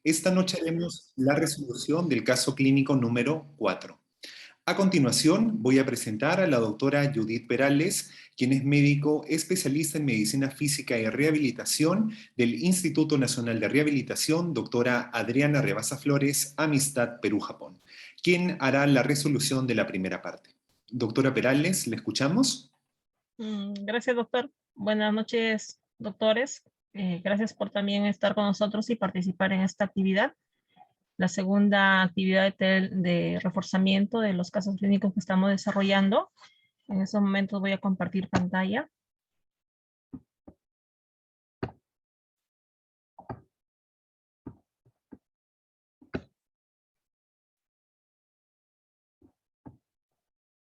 Esta noche haremos la resolución del caso clínico número 4. A continuación, voy a presentar a la doctora Judith Perales, quien es médico especialista en medicina física y rehabilitación del Instituto Nacional de Rehabilitación, doctora Adriana Rebasa Flores, Amistad Perú-Japón, quien hará la resolución de la primera parte. Doctora Perales, ¿le escuchamos? Gracias, doctor. Buenas noches, doctores. Gracias por también estar con nosotros y participar en esta actividad. La segunda actividad de reforzamiento de los casos clínicos que estamos desarrollando. En estos momentos voy a compartir pantalla.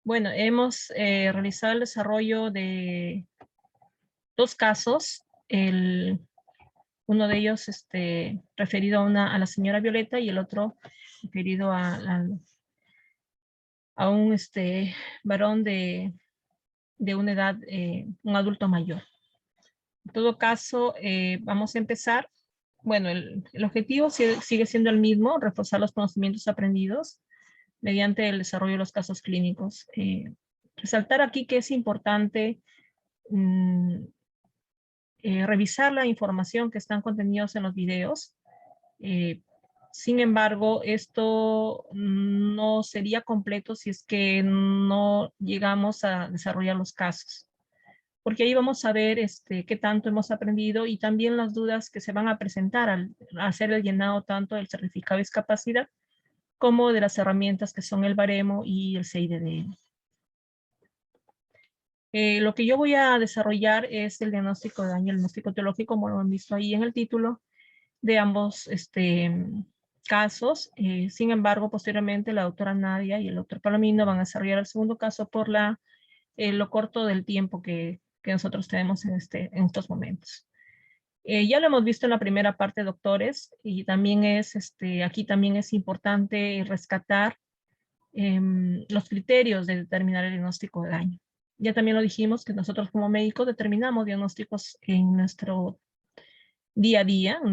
Bueno, hemos realizado el desarrollo de dos casos. Uno de ellos referido a la señora Violeta y el otro referido a un varón de una edad, un adulto mayor. En todo caso, vamos a empezar. Bueno, el objetivo sigue siendo el mismo, reforzar los conocimientos aprendidos mediante el desarrollo de los casos clínicos. Resaltar aquí que es importante revisar la información que están contenidos en los videos. Sin embargo, esto no sería completo si es que no llegamos a desarrollar los casos, porque ahí vamos a ver qué tanto hemos aprendido y también las dudas que se van a presentar al hacer el llenado tanto del certificado de discapacidad como de las herramientas que son el baremo y el CIDDN. Lo que yo voy a desarrollar es el diagnóstico de daño, el diagnóstico teológico, como lo han visto ahí en el título, de ambos casos. Sin embargo, posteriormente la doctora Nadia y el doctor Palomino van a desarrollar el segundo caso por lo corto del tiempo que nosotros tenemos en estos momentos. Ya lo hemos visto en la primera parte, doctores, y también aquí también es importante rescatar los criterios de determinar el diagnóstico de daño. Ya también lo dijimos que nosotros como médicos determinamos diagnósticos en nuestro día a día, en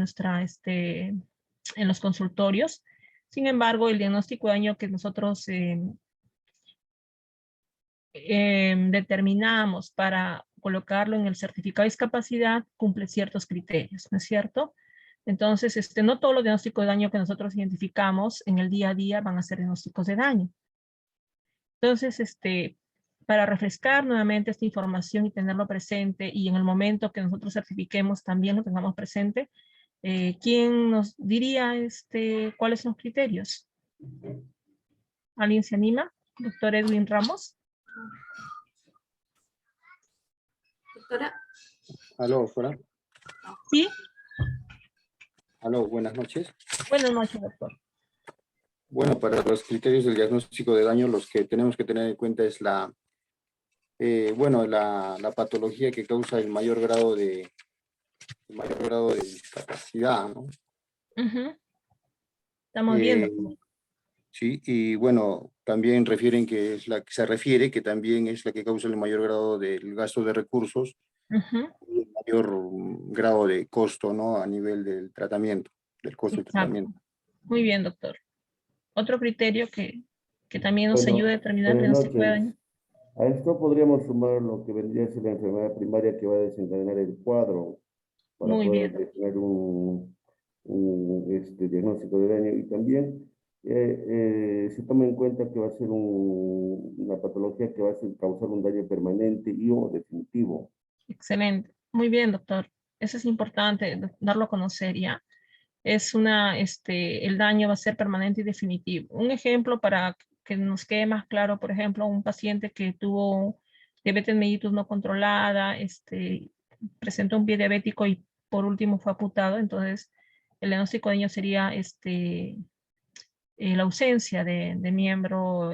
los consultorios. Sin embargo, el diagnóstico de daño que nosotros determinamos para colocarlo en el certificado de discapacidad cumple ciertos criterios, ¿no es cierto? Entonces, no todos los diagnósticos de daño que nosotros identificamos en el día a día van a ser diagnósticos de daño. Entonces, para refrescar nuevamente esta información y tenerlo presente, y en el momento que nosotros certifiquemos también lo tengamos presente, ¿quién nos diría cuáles son los criterios? ¿Alguien se anima? Doctor Edwin Ramos. Doctora. Aló, doctora. Sí. Aló, buenas noches. Buenas noches, doctor. Bueno, para los criterios del diagnóstico de daño, los que tenemos que tener en cuenta es la patología que causa el mayor grado de discapacidad, ¿no? Estamos viendo. Sí, y bueno, también refieren que es la que se refiere, que también es la que causa el mayor grado del gasto de recursos, y el mayor grado de costo, ¿no? A nivel del tratamiento, del costo del tratamiento. Muy bien, doctor. Otro criterio que también nos ayuda a determinar el diagnóstico de daño. A esto podríamos sumar lo que vendría a ser la enfermedad primaria que va a desencadenar el cuadro para Muy poder bien. tener un diagnóstico de daño. Y también se toma en cuenta que va a ser una patología que va a causar un daño permanente y o definitivo. Excelente. Muy bien, doctor. Eso es importante, darlo a conocer ya. El daño va a ser permanente y definitivo. Un ejemplo para que nos quede más claro, por ejemplo, un paciente que tuvo diabetes mellitus no controlada, presentó un pie diabético y por último fue amputado. Entonces, el diagnóstico de daño sería la ausencia de miembro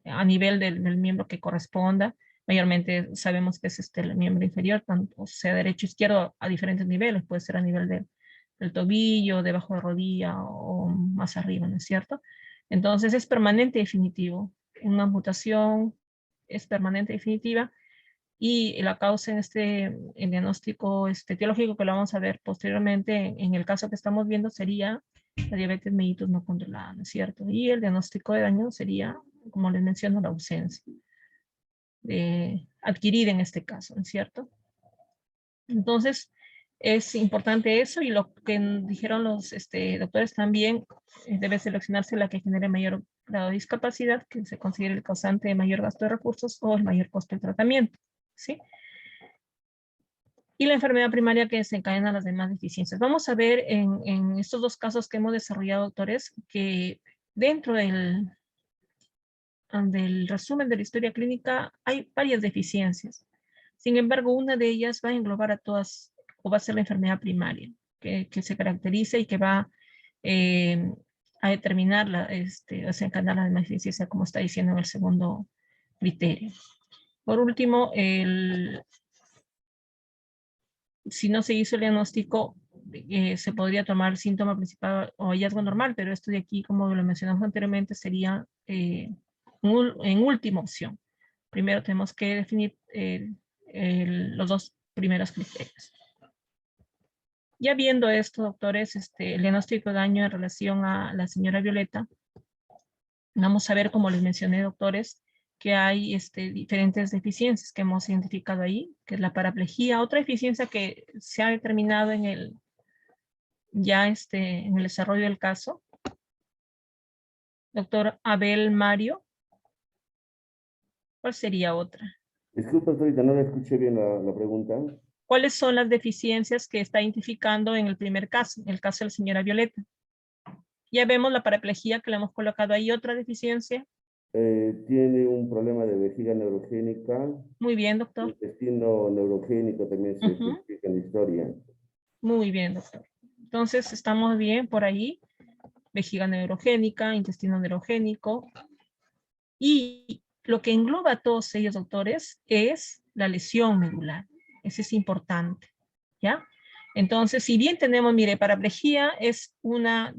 a nivel del miembro que corresponda. Mayormente sabemos que es el miembro inferior, tanto sea derecho o izquierdo, a diferentes niveles. Puede ser a nivel del tobillo, debajo de rodilla o más arriba, ¿no es cierto? Entonces es permanente y definitivo. Una amputación es permanente y definitiva. y la causa en el diagnóstico etiológico que lo vamos a ver posteriormente en el caso que estamos viendo sería la diabetes mellitus no controlada, ¿no es cierto? Y el diagnóstico de daño sería, como les menciono, la ausencia adquirida en este caso, ¿no es cierto? Entonces, es importante eso y lo que dijeron los doctores también, debe seleccionarse la que genere mayor grado de discapacidad, que se considere el causante de mayor gasto de recursos o el mayor costo del tratamiento, ¿sí? Y la enfermedad primaria que desencadena las demás deficiencias. Vamos a ver en estos dos casos que hemos desarrollado, doctores, que dentro del resumen de la historia clínica hay varias deficiencias. Sin embargo, una de ellas va a englobar a todas, o va a ser la enfermedad primaria, que se caracteriza y que va a determinar desencadenar la demás deficiencia, como está diciendo en el segundo criterio. Por último, si no se hizo el diagnóstico, se podría tomar síntoma principal o hallazgo normal, pero esto de aquí, como lo mencionamos anteriormente, sería en última opción. Primero tenemos que definir los dos primeros criterios. Ya viendo esto, doctores, el diagnóstico de daño en relación a la señora Violeta, vamos a ver, como les mencioné, doctores, que hay diferentes deficiencias que hemos identificado ahí, que es la paraplegia, otra deficiencia que se ha determinado en el desarrollo del caso. Doctor Abel Mario, ¿cuál sería otra? Disculpa, ahorita no le escuché bien la pregunta. ¿Cuáles son las deficiencias que está identificando en el primer caso, en el caso de la señora Violeta? Ya vemos la paraplegia que le hemos colocado ahí, otra deficiencia. Tiene un problema de vejiga neurogénica. Muy bien, doctor. Intestino neurogénico también se explica en la historia. Muy bien, doctor. Entonces, estamos bien por ahí. Vejiga neurogénica, intestino neurogénico. Y lo que engloba a todos ellos, doctores, es la lesión medular. Eso es importante, ¿ya? Entonces, si bien tenemos, mire, paraplegia es una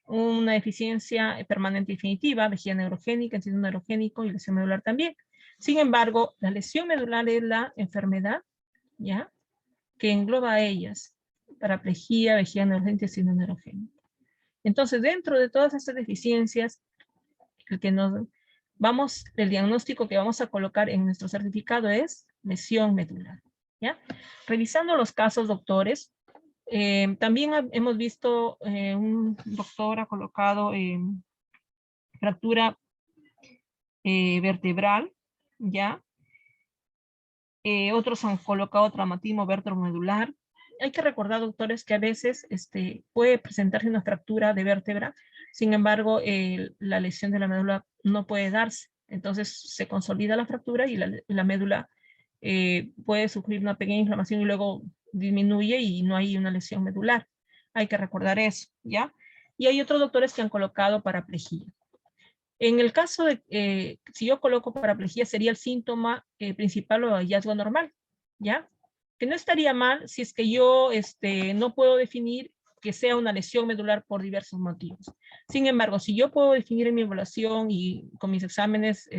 deficiencia permanente y definitiva, vejiga neurogénica, intestino neurogénico y lesión medular también. Sin embargo, la lesión medular es la enfermedad, ¿ya?, que engloba a ellas, paraplegia, vejiga neurogénica, intestino neurogénico. Entonces, dentro de todas estas deficiencias, el diagnóstico que vamos a colocar en nuestro certificado es lesión medular, ¿ya? Revisando los casos, doctores, también hemos visto un doctor ha colocado fractura vertebral, ¿ya? Otros han colocado traumatismo vértebro-medular. Hay que recordar, doctores, que a veces puede presentarse una fractura de vértebra, sin embargo, la lesión de la médula no puede darse. Entonces, se consolida la fractura y la médula puede sufrir una pequeña inflamación y luego disminuye y no hay una lesión medular. Hay que recordar eso, ¿ya? Y hay otros doctores que han colocado paraplegia. En el caso de, si yo coloco paraplegia, sería el síntoma principal o hallazgo normal, ¿ya? Que no estaría mal si es que yo no puedo definir que sea una lesión medular por diversos motivos. Sin embargo, si yo puedo definir en mi evaluación y con mis exámenes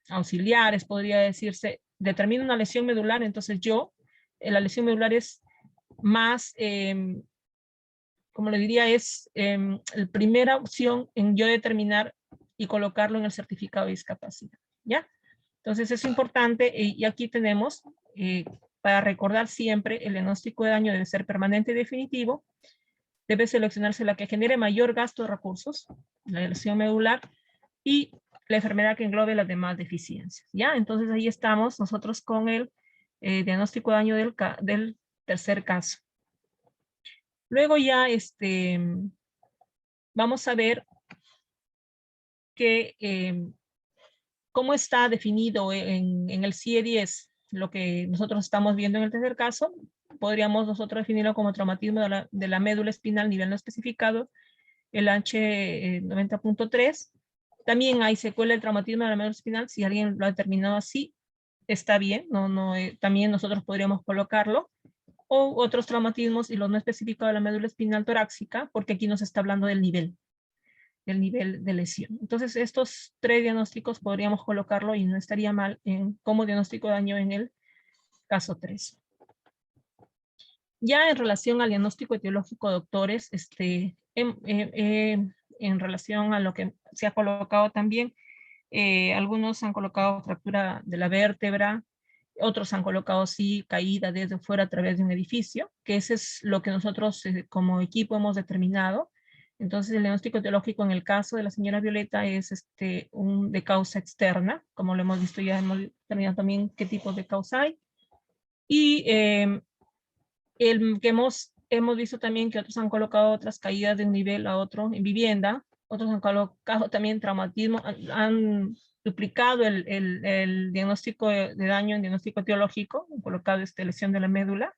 auxiliares, podría decirse, determina una lesión medular, entonces la lesión medular es más, como le diría, es la primera opción en yo determinar y colocarlo en el certificado de discapacidad, ¿ya? Entonces es importante, y aquí tenemos, para recordar siempre, el diagnóstico de daño debe ser permanente y definitivo, debe seleccionarse la que genere mayor gasto de recursos, la lesión medular, y la enfermedad que englobe las demás deficiencias, ¿ya? Entonces ahí estamos nosotros con el diagnóstico de daño del tercer caso. Luego ya vamos a ver cómo está definido en el CIE 10, lo que nosotros estamos viendo en el tercer caso. Podríamos nosotros definirlo como traumatismo de la médula espinal nivel no especificado, el H90.3. También hay secuela del traumatismo de la médula espinal, si alguien lo ha determinado así, está bien, también nosotros podríamos colocarlo. O otros traumatismos y los no especificados de la médula espinal torácica, porque aquí nos está hablando del nivel. del nivel de lesión. Entonces, estos 3 diagnósticos podríamos colocarlo y no estaría mal como diagnóstico de daño en el caso 3. Ya en relación al diagnóstico etiológico, doctores, en relación a lo que se ha colocado también, algunos han colocado fractura de la vértebra, otros han colocado sí caída desde fuera a través de un edificio, que ese es lo que nosotros como equipo hemos determinado. Entonces el diagnóstico etiológico en el caso de la señora Violeta es de causa externa, como lo hemos visto, ya hemos determinado también qué tipo de causa hay. Y el que hemos visto también que otros han colocado otras caídas de un nivel a otro en vivienda, otros han colocado también traumatismo, han duplicado el diagnóstico de daño en diagnóstico etiológico, han colocado lesión de la médula.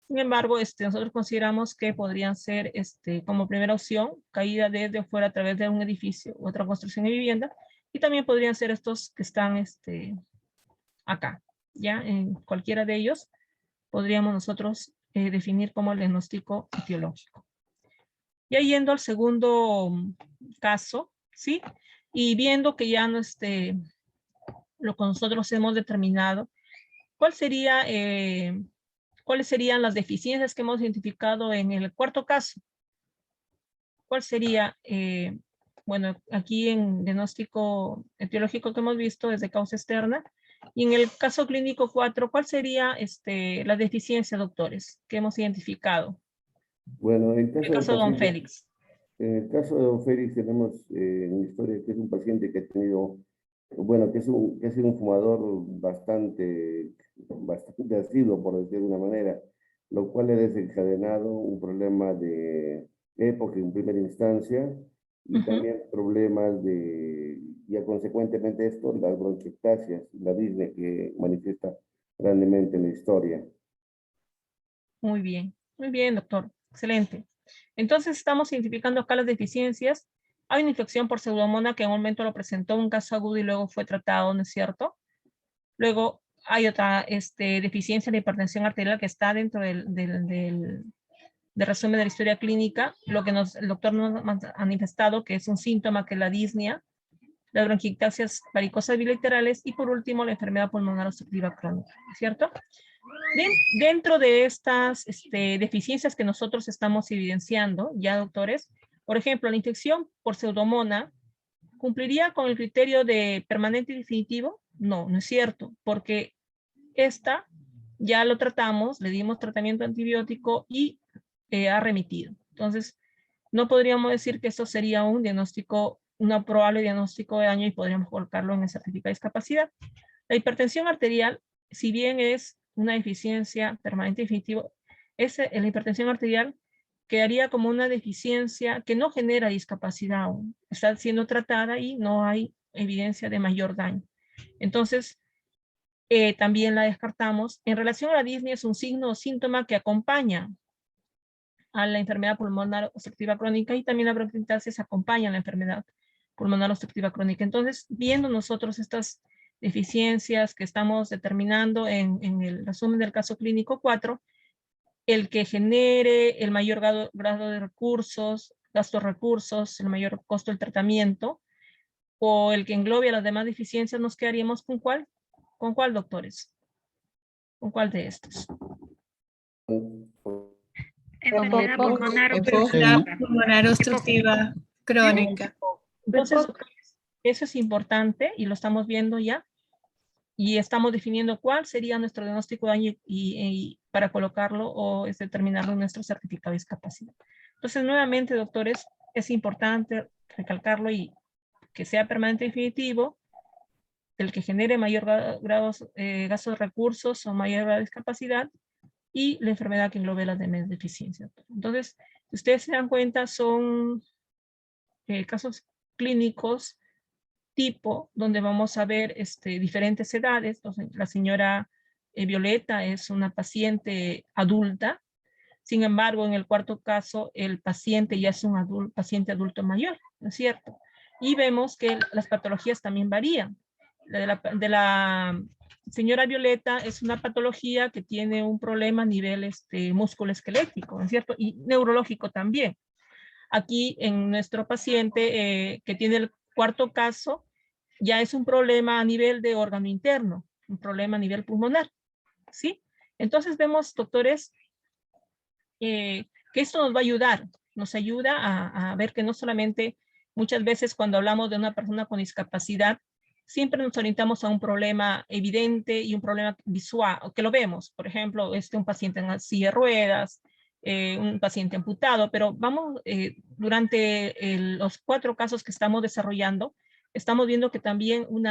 Sin embargo, nosotros consideramos que podrían ser como primera opción caída desde afuera a través de un edificio u otra construcción de vivienda, y también podrían ser estos que están acá, ya en cualquiera de ellos podríamos nosotros definir como el diagnóstico etiológico. Ya yendo al segundo caso, ¿sí? Y viendo que ya no lo que nosotros hemos determinado, ¿cuáles serían las deficiencias que hemos identificado en el cuarto caso? ¿Cuál sería? Bueno, aquí en diagnóstico etiológico que hemos visto es de causa externa. Y en el caso clínico 4, ¿cuál sería la deficiencia, doctores, que hemos identificado? Bueno, en El caso de don Félix. En el caso de don Félix tenemos una historia que es un paciente que ha tenido, bueno, que ha sido un fumador bastante asiduo, por decirlo de una manera, lo cual le ha desencadenado un problema de época en primera instancia y también problemas y consecuentemente esto, las bronquiectasias, la disnea que manifiesta grandemente en la historia. Muy bien, doctor. Excelente. Entonces estamos identificando acá las deficiencias. Hay una infección por pseudomonas que en un momento lo presentó un caso agudo y luego fue tratado, ¿no es cierto? Luego hay otra deficiencia de hipertensión arterial que está dentro del resumen de la historia clínica, lo que el doctor nos ha manifestado que es un síntoma que es la disnea, las bronquiectasias varicosas bilaterales y por último la enfermedad pulmonar obstructiva crónica, ¿cierto? Dentro de estas deficiencias que nosotros estamos evidenciando, ya doctores, por ejemplo, la infección por pseudomonas ¿cumpliría con el criterio de permanente y definitivo? No, no es cierto, porque esta ya lo tratamos, le dimos tratamiento antibiótico y ha remitido. Entonces, no podríamos decir que esto sería un diagnóstico, un probable diagnóstico de daño y podríamos colocarlo en el certificado de discapacidad. La hipertensión arterial, si bien es una deficiencia permanente y definitiva, la hipertensión arterial quedaría como una deficiencia que no genera discapacidad aún. Está siendo tratada y no hay evidencia de mayor daño. Entonces, también la descartamos. En relación a la disnea, es un signo o síntoma que acompaña a la enfermedad pulmonar obstructiva crónica y también la bronquiectasis acompaña a la enfermedad pulmonar obstructiva crónica. Entonces, viendo nosotros estas deficiencias que estamos determinando en el resumen del caso clínico 4, el que genere el mayor grado de recursos, gastos recursos, el mayor costo del tratamiento, o el que englobe a las demás deficiencias, nos quedaríamos ¿con cuál? ¿Con cuál, doctores? ¿Con cuál de estos? Enfermedad pulmonar obstructiva crónica. Entonces, eso es importante y lo estamos viendo ya. Y estamos definiendo cuál sería nuestro diagnóstico de daño y para colocarlo o determinarlo en nuestro certificado de discapacidad. Entonces, nuevamente, doctores, es importante recalcarlo y que sea permanente y definitivo, el que genere mayor gastos de recursos o mayor grado de discapacidad y la enfermedad que englobe las demás deficiencias. Entonces, si ustedes se dan cuenta, son casos clínicos tipo, donde vamos a ver diferentes edades. Entonces, la señora Violeta es una paciente adulta, sin embargo, en el cuarto caso, el paciente ya es un paciente adulto mayor, ¿no es cierto? Y vemos que las patologías también varían. De la señora Violeta es una patología que tiene un problema a nivel musculoesquelético, ¿no es cierto? Y neurológico también. Aquí en nuestro paciente que tiene el cuarto caso, ya es un problema a nivel de órgano interno, un problema a nivel pulmonar, ¿sí? Entonces vemos, doctores, que esto nos va a ayudar, nos ayuda a ver que no solamente muchas veces cuando hablamos de una persona con discapacidad, siempre nos orientamos a un problema evidente y un problema visual, que lo vemos, por ejemplo, un paciente en silla de ruedas, un paciente amputado, pero vamos, durante los 4 casos que estamos desarrollando, estamos viendo que también un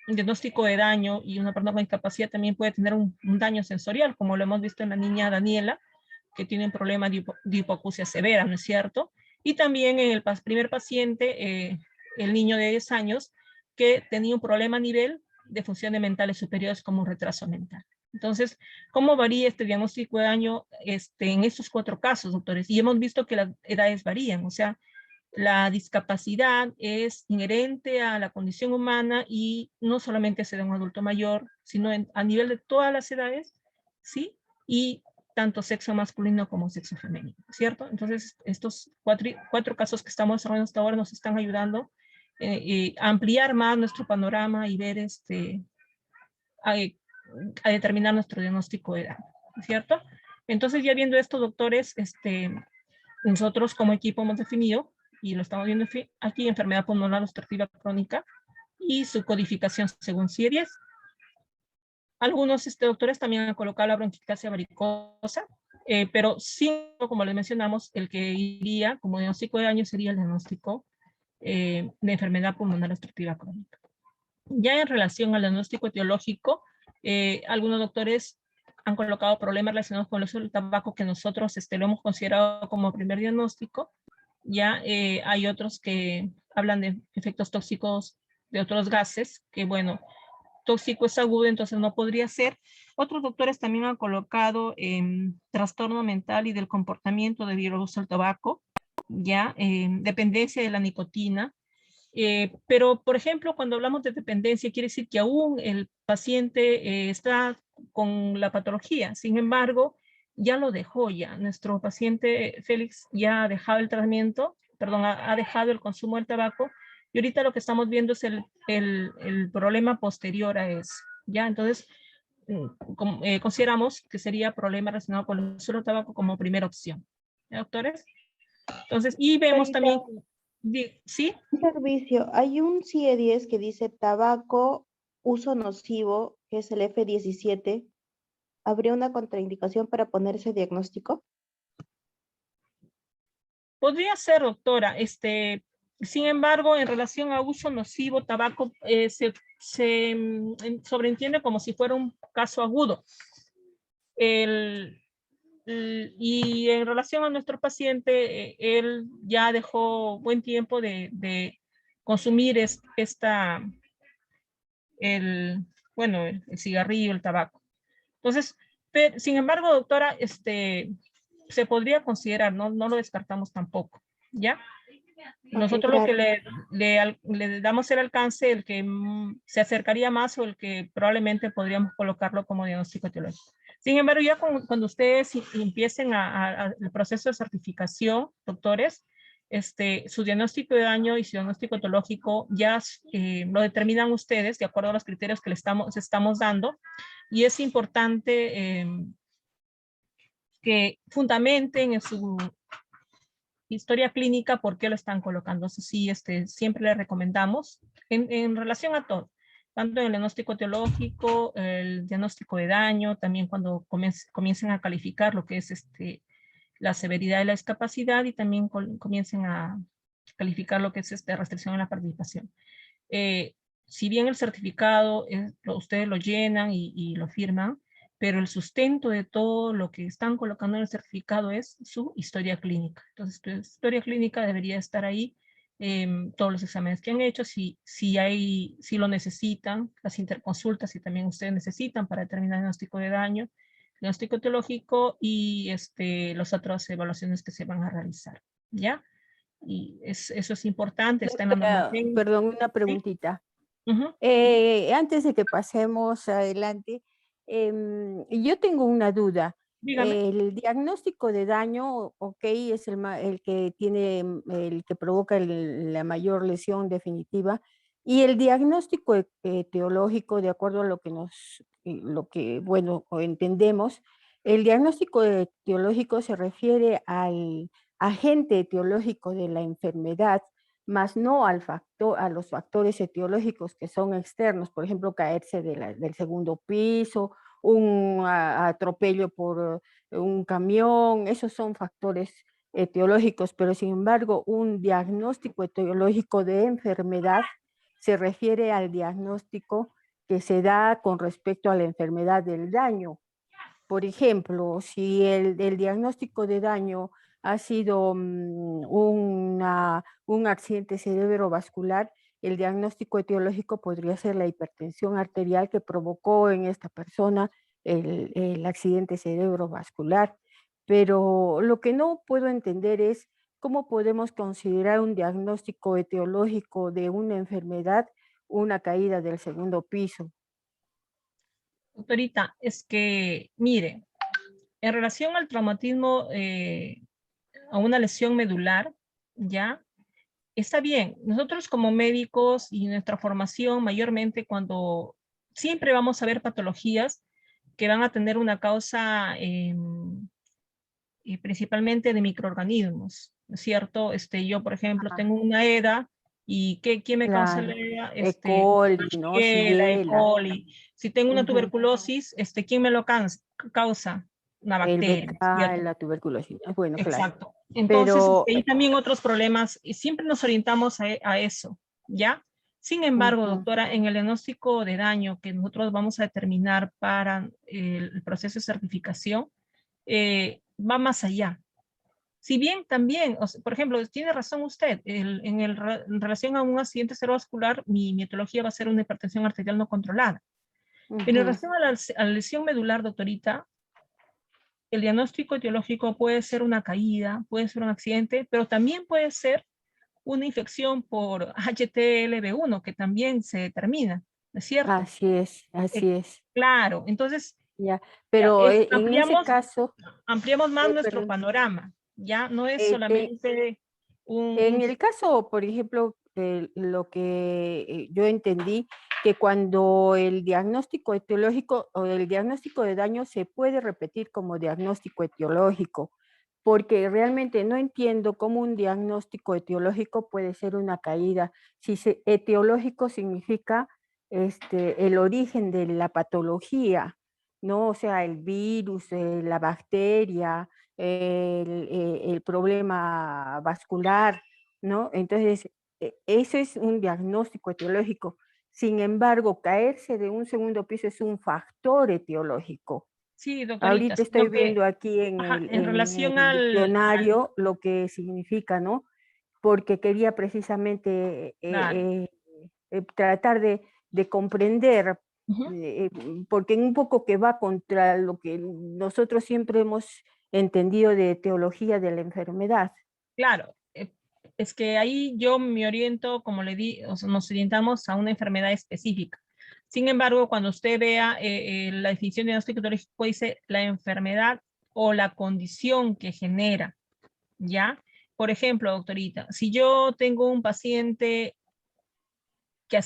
diagnóstico de daño y una persona con discapacidad también puede tener un daño sensorial, como lo hemos visto en la niña Daniela, que tiene un problema de hipoacusia severa, ¿no es cierto? Y también en el primer paciente, el niño de 10 años, que tenía un problema a nivel de funciones mentales superiores como un retraso mental. Entonces, ¿cómo varía este diagnóstico de daño en estos 4 casos, doctores? Y hemos visto que las edades varían, o sea, la discapacidad es inherente a la condición humana y no solamente se da en un adulto mayor, sino a nivel de todas las edades, ¿sí? Y tanto sexo masculino como sexo femenino, ¿cierto? Entonces, estos 4 casos que estamos desarrollando hasta ahora nos están ayudando a ampliar más nuestro panorama y ver a determinar nuestro diagnóstico de edad, ¿cierto? Entonces, ya viendo esto, doctores, nosotros como equipo hemos definido, y lo estamos viendo aquí, enfermedad pulmonar obstructiva crónica y su codificación según CIE-10. Algunos doctores también han colocado la bronquiectasia varicosa, pero sí, como les mencionamos, el que iría como diagnóstico de daño sería el diagnóstico de enfermedad pulmonar obstructiva crónica. Ya en relación al diagnóstico etiológico, algunos doctores han colocado problemas relacionados con el uso del tabaco que nosotros lo hemos considerado como primer diagnóstico. Ya hay otros que hablan de efectos tóxicos de otros gases, que bueno, tóxico es agudo, entonces no podría ser. Otros doctores también han colocado trastorno mental y del comportamiento debido al uso del tabaco, ya dependencia de la nicotina. Pero, por ejemplo, cuando hablamos de dependencia, quiere decir que aún el paciente está con la patología. Sin embargo, ya lo dejó ya. Nuestro paciente Félix ya ha dejado el tratamiento, perdón, ha dejado el consumo del tabaco. Y ahorita lo que estamos viendo es el problema posterior a eso. ¿Ya? Entonces, consideramos que sería problema relacionado con el uso del tabaco como primera opción. ¿Ya, doctores? Entonces, y vemos también... ¿Sí? Un servicio, hay un CIE-10 que dice tabaco, uso nocivo, que es el F17. ¿Habría una contraindicación para poner ese diagnóstico? Podría ser, doctora. Sin embargo, en relación a uso nocivo, tabaco se sobreentiende como si fuera un caso agudo. Y en relación a nuestro paciente, él ya dejó buen tiempo de consumir el cigarrillo, el tabaco. Entonces, sin embargo, doctora, se podría considerar, no lo descartamos tampoco, ¿ya? Nosotros lo que le damos el alcance, el que se acercaría más o el que probablemente podríamos colocarlo como diagnóstico etiológico. Sin embargo, ya cuando ustedes empiecen el proceso de certificación, doctores, su diagnóstico de daño y su diagnóstico etiológico ya lo determinan ustedes de acuerdo a los criterios que les estamos dando. Y es importante que fundamenten en su historia clínica por qué lo están colocando. Eso sí, siempre le recomendamos en relación a todo, tanto en el diagnóstico etiológico, el diagnóstico de daño, también cuando comiencen a calificar lo que es la severidad de la discapacidad y también comiencen a calificar lo que es restricción en la participación. Si bien el certificado ustedes lo llenan y lo firman, pero el sustento de todo lo que están colocando en el certificado es su historia clínica. Entonces, tu historia clínica debería estar ahí, todos los exámenes que han hecho, si lo necesitan, las interconsultas, si también ustedes necesitan para determinar el diagnóstico de daño, diagnóstico etiológico y las otras evaluaciones que se van a realizar, ¿ya? Y eso es importante, está en la normativa. Perdón, una preguntita. Uh-huh. Antes de que pasemos adelante, yo tengo una duda. Dígame. El diagnóstico de daño, ok, es el que tiene, el que provoca la mayor lesión definitiva. Y el diagnóstico etiológico, de acuerdo a lo que bueno, entendemos, el diagnóstico etiológico se refiere al agente etiológico de la enfermedad, más no a los factores etiológicos que son externos, por ejemplo, caerse del segundo piso, un atropello por un camión, esos son factores etiológicos, pero sin embargo, un diagnóstico etiológico de enfermedad se refiere al diagnóstico que se da con respecto a la enfermedad del daño. Por ejemplo, si el diagnóstico de daño ha sido un accidente cerebrovascular, el diagnóstico etiológico podría ser la hipertensión arterial que provocó en esta persona el accidente cerebrovascular. Pero lo que no puedo entender es cómo podemos considerar un diagnóstico etiológico de una enfermedad una caída del segundo piso. Doctorita, es que, mire, en relación al traumatismo, a una lesión medular, ¿ya? Está bien, nosotros como médicos y nuestra formación mayormente siempre vamos a ver patologías que van a tener una causa principalmente de microorganismos, ¿no es cierto? Yo, por ejemplo, tengo una EDA y ¿quién me causa la Claro, EDA? E. coli, ¿no? La E. Shigella. coli. Si tengo una tuberculosis, ¿quién me lo causa? Una El bacteria, BK, ¿cierto? la tuberculosis. Bueno, claro. Exacto. Entonces, Pero, hay también otros problemas y siempre nos orientamos a eso, ¿ya? Sin embargo, doctora, en el diagnóstico de daño que nosotros vamos a determinar para el proceso de certificación, va más allá. Si bien también, por ejemplo, tiene razón usted, en relación a un accidente cerebrovascular, mi etiología va a ser una hipertensión arterial no controlada. Pero en relación a la lesión medular, doctorita, el diagnóstico etiológico puede ser una caída, puede ser un accidente, pero también puede ser una infección por HTLV1, que también se determina, ¿no es cierto? así es, así es. Claro, entonces Ya, pero en ese caso, ampliamos más nuestro perdón, panorama, ya no es en solamente en el caso, por ejemplo, lo que yo entendí, que cuando el diagnóstico etiológico o el diagnóstico de daño se puede repetir como diagnóstico etiológico, porque realmente no entiendo cómo un diagnóstico etiológico puede ser una caída. Si etiológico significa el origen de la patología, ¿no? O sea, el virus, la bacteria, el problema vascular, ¿no? Entonces, eso es un diagnóstico etiológico. Sin embargo, caerse de un segundo piso es un factor etiológico. Sí, doctorita, Ahorita estoy viendo aquí en en relación el al diccionario lo que significa, ¿no? Porque quería precisamente claro. tratar de comprender, porque un poco que va contra lo que nosotros siempre hemos entendido de teología de la enfermedad. Claro, es que ahí yo me oriento, como le di, o sea, nos orientamos a una enfermedad específica. Sin embargo, cuando usted vea la definición de diagnóstico etiológico, dice la enfermedad o la condición que genera, ¿ya? Por ejemplo, doctorita, si yo tengo un paciente que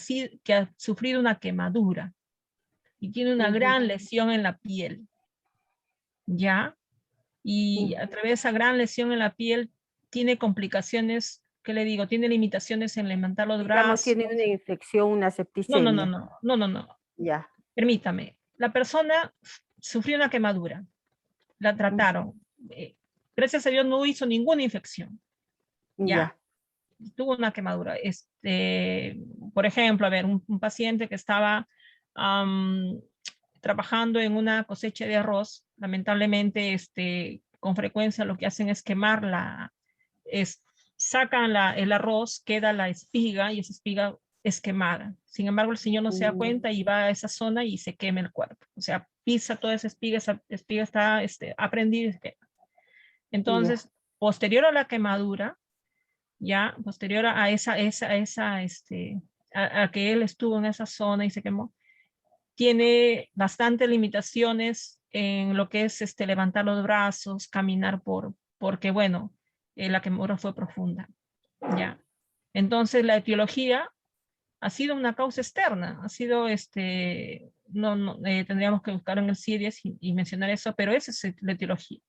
ha sufrido una quemadura y tiene una gran lesión en la piel, ¿ya? Y a través de esa gran lesión en la piel tiene complicaciones, ¿qué le digo? Tiene limitaciones en levantar los Digamos, brazos. tiene una infección, una septicemia. No. Ya. Permítame. La persona sufrió una quemadura, la trataron. Gracias a Dios no hizo ninguna infección. Ya. Tuvo una quemadura. Por ejemplo, a ver, un paciente que estaba trabajando en una cosecha de arroz, lamentablemente, con frecuencia lo que hacen es quemarla, sacan el arroz, queda la espiga y esa espiga es quemada. Sin embargo, el señor no se da cuenta y va a esa zona y se quema el cuerpo. O sea, pisa toda esa espiga está aprendida y se quema. Entonces, posterior a la quemadura, ya, posterior a que él estuvo en esa zona y se quemó, tiene bastantes limitaciones en lo que es levantar los brazos, caminar porque bueno, la quemadura fue profunda. ¿Ya? Entonces la etiología ha sido una causa externa, ha sido, tendríamos que buscar en el CIDES y mencionar eso, pero esa es la etiología.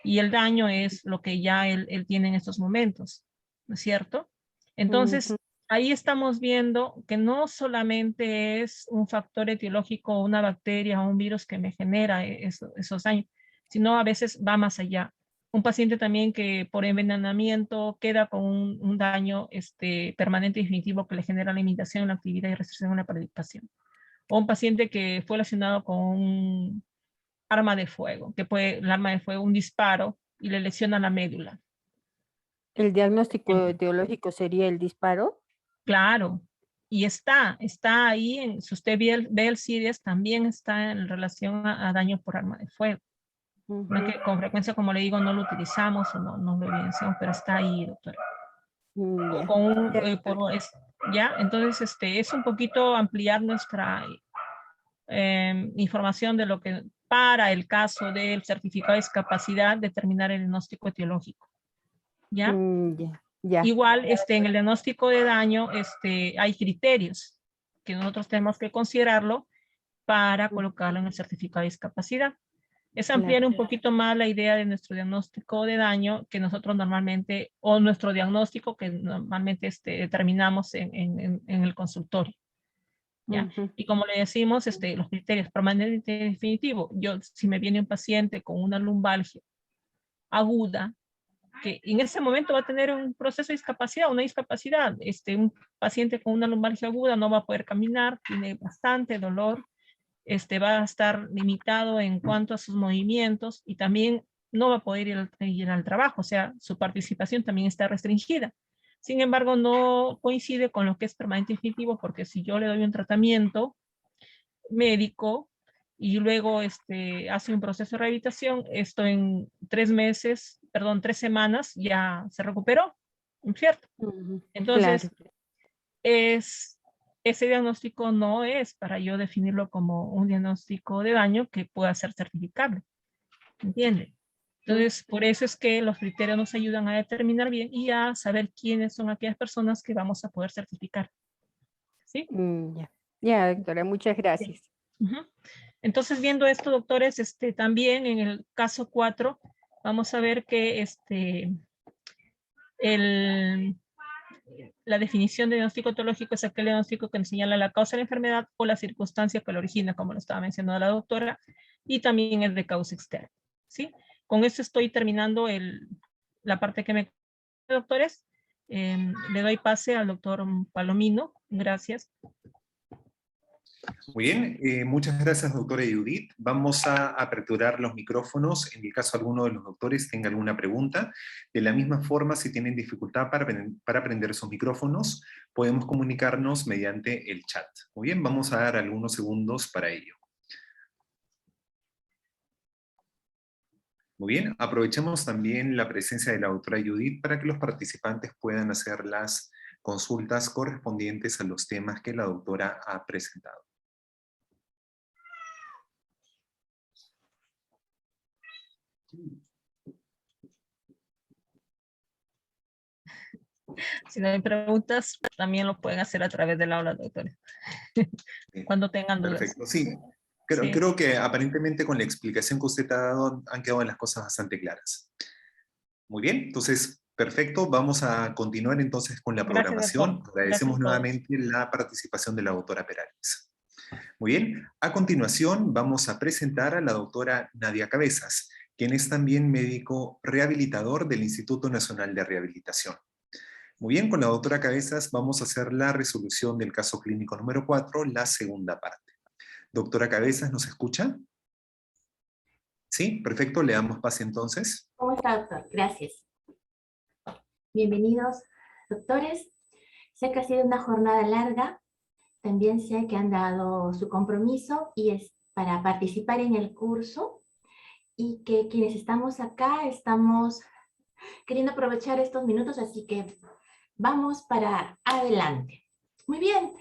Y el daño es lo que ya él tiene en estos momentos, ¿no es cierto? Entonces, ahí estamos viendo que no solamente es un factor etiológico, una bacteria o un virus que me genera esos daños, sino a veces va más allá. Un paciente también que por envenenamiento queda con un daño permanente y definitivo que le genera limitación en la actividad y restricción en la participación. O un paciente que fue lesionado con un arma de fuego, que puede, el arma de fuego, un disparo, y le lesiona la médula. ¿El diagnóstico etiológico sería el disparo? Claro, y está ahí, si usted ve el CIDES, también está en relación a daño por arma de fuego. No que con frecuencia, como le digo, no lo utilizamos o no lo evidenciamos, pero está ahí, doctora. ¿Ya? Entonces, es un poquito ampliar nuestra información de lo que para el caso del certificado de discapacidad determinar el diagnóstico etiológico. ¿Ya? Igual, en el diagnóstico de daño, hay criterios que nosotros tenemos que considerarlo para colocarlo en el certificado de discapacidad. Es ampliar un poquito más la idea de nuestro diagnóstico de daño que nosotros normalmente, o nuestro diagnóstico que normalmente determinamos en el consultorio. ¿Ya? Y como le decimos, los criterios permanente y definitivo. Si me viene un paciente con una lumbalgia aguda, que en ese momento va a tener un proceso de discapacidad, una discapacidad, un paciente con una lumbalgia aguda no va a poder caminar, tiene bastante dolor, va a estar limitado en cuanto a sus movimientos y también no va a poder ir al trabajo, o sea, su participación también está restringida. Sin embargo, no coincide con lo que es permanente definitivo, porque si yo le doy un tratamiento médico y luego hace un proceso de rehabilitación, esto en 3 semanas ya se recuperó, ¿cierto? Entonces, ese diagnóstico no es para yo definirlo como un diagnóstico de daño que pueda ser certificable, ¿entiende? Entonces, por eso es que los criterios nos ayudan a determinar bien y a saber quiénes son aquellas personas que vamos a poder certificar. ¿Sí? Ya, doctora, muchas gracias. Entonces, viendo esto, doctores, también en el caso 4, vamos a ver que la definición de diagnóstico etiológico es aquel diagnóstico que nos señala la causa de la enfermedad o la circunstancia que lo origina, como lo estaba mencionando la doctora, y también es de causa externa. ¿Sí? Con esto estoy terminando la parte que me... Doctores, le doy pase al doctor Palomino. Gracias. Muy bien, muchas gracias, doctora Judith. Vamos a aperturar los micrófonos en el caso alguno de los doctores tenga alguna pregunta. De la misma forma, si tienen dificultad para prender sus micrófonos, podemos comunicarnos mediante el chat. Muy bien, vamos a dar algunos segundos para ello. Muy bien, aprovechemos también la presencia de la doctora Judith para que los participantes puedan hacer las consultas correspondientes a los temas que la doctora ha presentado. Si no hay preguntas, también lo pueden hacer a través del aula, doctores. Cuando tengan dudas. Perfecto, sí. Creo que aparentemente con la explicación que usted ha dado han quedado las cosas bastante claras. Muy bien, entonces, perfecto. Vamos a continuar entonces con la programación. Agradecemos nuevamente la participación de la doctora Perales. Muy bien, a continuación vamos a presentar a la doctora Nadia Cabezas, quien es también médico rehabilitador del Instituto Nacional de Rehabilitación. Muy bien, con la doctora Cabezas vamos a hacer la resolución del caso clínico número 4, la segunda parte. Doctora Cabezas, ¿nos escucha? Sí, perfecto, le damos pase entonces. ¿Cómo está, doctor? Gracias. Bienvenidos, doctores. Sé que ha sido una jornada larga, también sé que han dado su compromiso y es para participar en el curso y que quienes estamos acá estamos queriendo aprovechar estos minutos, así que vamos para adelante. Muy bien.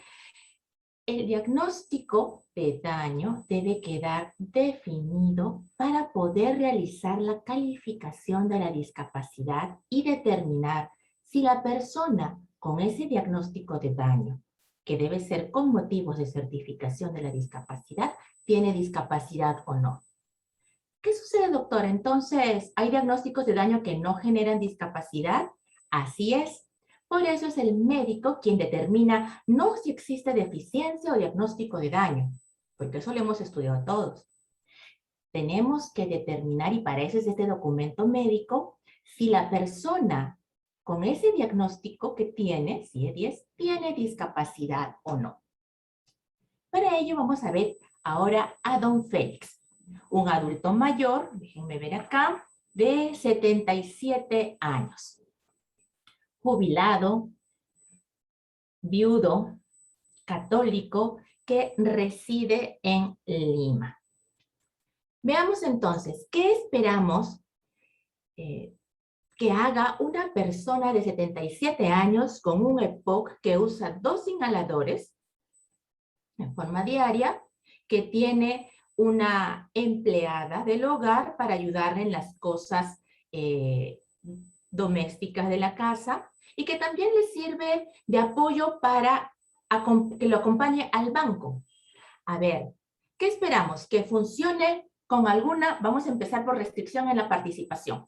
El diagnóstico de daño debe quedar definido para poder realizar la calificación de la discapacidad y determinar si la persona con ese diagnóstico de daño, que debe ser con motivos de certificación de la discapacidad, tiene discapacidad o no. ¿Qué sucede, doctora? Entonces, ¿hay diagnósticos de daño que no generan discapacidad? Así es. Por eso es el médico quien determina no si existe deficiencia o diagnóstico de daño, porque eso lo hemos estudiado todos. Tenemos que determinar, y para eso es este documento médico, si la persona con ese diagnóstico que tiene, si es 10, tiene discapacidad o no. Para ello vamos a ver ahora a don Félix, un adulto mayor, déjenme ver acá, de 77 años. Jubilado, viudo, católico, que reside en Lima. Veamos entonces, ¿qué esperamos que haga una persona de 77 años con un EPOC que usa 2 inhaladores en forma diaria, que tiene una empleada del hogar para ayudarle en las cosas domésticas de la casa, y que también le sirve de apoyo para que lo acompañe al banco? A ver, ¿qué esperamos? Que funcione con alguna, vamos a empezar por restricción en la participación.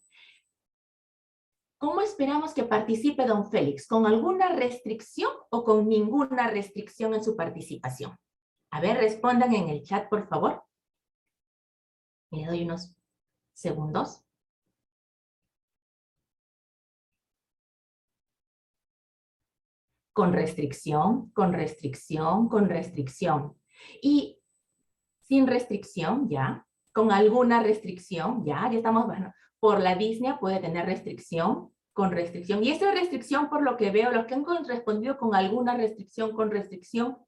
¿Cómo esperamos que participe don Félix? ¿Con alguna restricción o con ninguna restricción en su participación? A ver, respondan en el chat, por favor. Le doy unos segundos. Con restricción, con restricción, con restricción. Y sin restricción, ya. Con alguna restricción, ya estamos, bueno, por la disnea puede tener restricción, con restricción. Y esta restricción, por lo que veo, los que han respondido con alguna restricción, con restricción,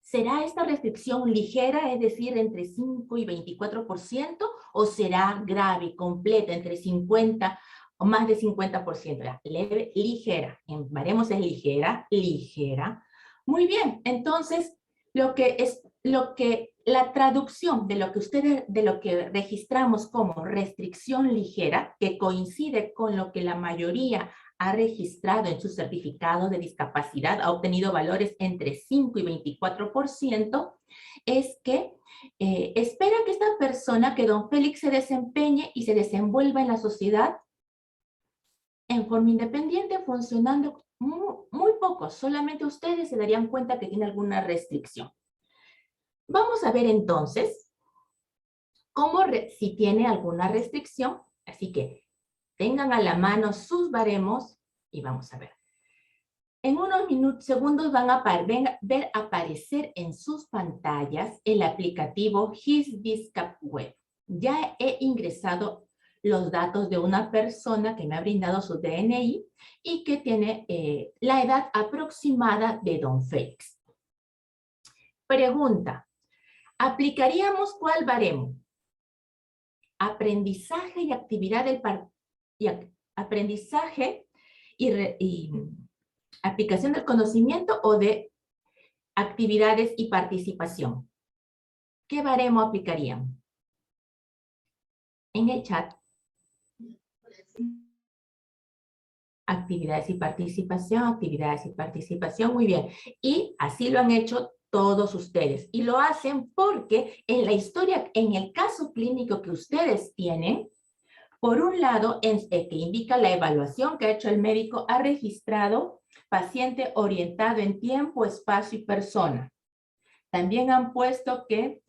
¿será esta restricción ligera, es decir, entre 5 y 24%, o será grave, completa, entre 50 o más de 50%? Leve, ligera. En baremos es ligera, ligera. Muy bien, entonces, la traducción de lo que ustedes, de lo que registramos como restricción ligera, que coincide con lo que la mayoría ha registrado en su certificado de discapacidad, ha obtenido valores entre 5 y 24%, es que espera que esta persona, que don Félix, se desempeñe y se desenvuelva en la sociedad en forma independiente, funcionando muy poco. Solamente ustedes se darían cuenta que tiene alguna restricción. Vamos a ver entonces si tiene alguna restricción. Así que tengan a la mano sus baremos y vamos a ver. En unos segundos van a ver aparecer en sus pantallas el aplicativo HisDiscap Web. Ya he ingresado los datos de una persona que me ha brindado su DNI y que tiene la edad aproximada de don Félix. Pregunta, ¿aplicaríamos cuál baremo? Aprendizaje y actividad aprendizaje y aplicación del conocimiento, o de actividades y participación. ¿Qué baremo aplicarían? En el chat. Actividades y participación, actividades y participación, muy bien. Y así lo han hecho todos ustedes. Y lo hacen porque en la historia, en el caso clínico que ustedes tienen, por un lado, que indica la evaluación que ha hecho el médico, ha registrado paciente orientado en tiempo, espacio y persona. También han puesto que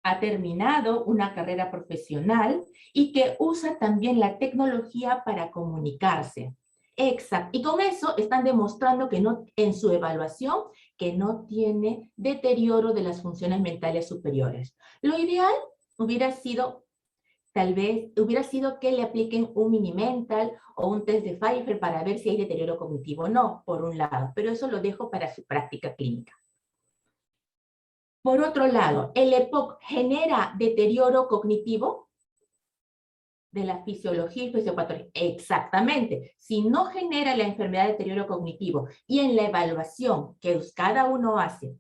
ha terminado una carrera profesional y que usa también la tecnología para comunicarse. Exacto. Y con eso están demostrando que no, en su evaluación, que no tiene deterioro de las funciones mentales superiores. Lo ideal hubiera sido, tal vez, que le apliquen un mini-mental o un test de Pfeiffer para ver si hay deterioro cognitivo o no, por un lado. Pero eso lo dejo para su práctica clínica. Por otro lado, ¿el EPOC genera deterioro cognitivo? de la fisiología y fisiopatología. Exactamente. Si no genera la enfermedad de deterioro cognitivo y en la evaluación que cada uno hace,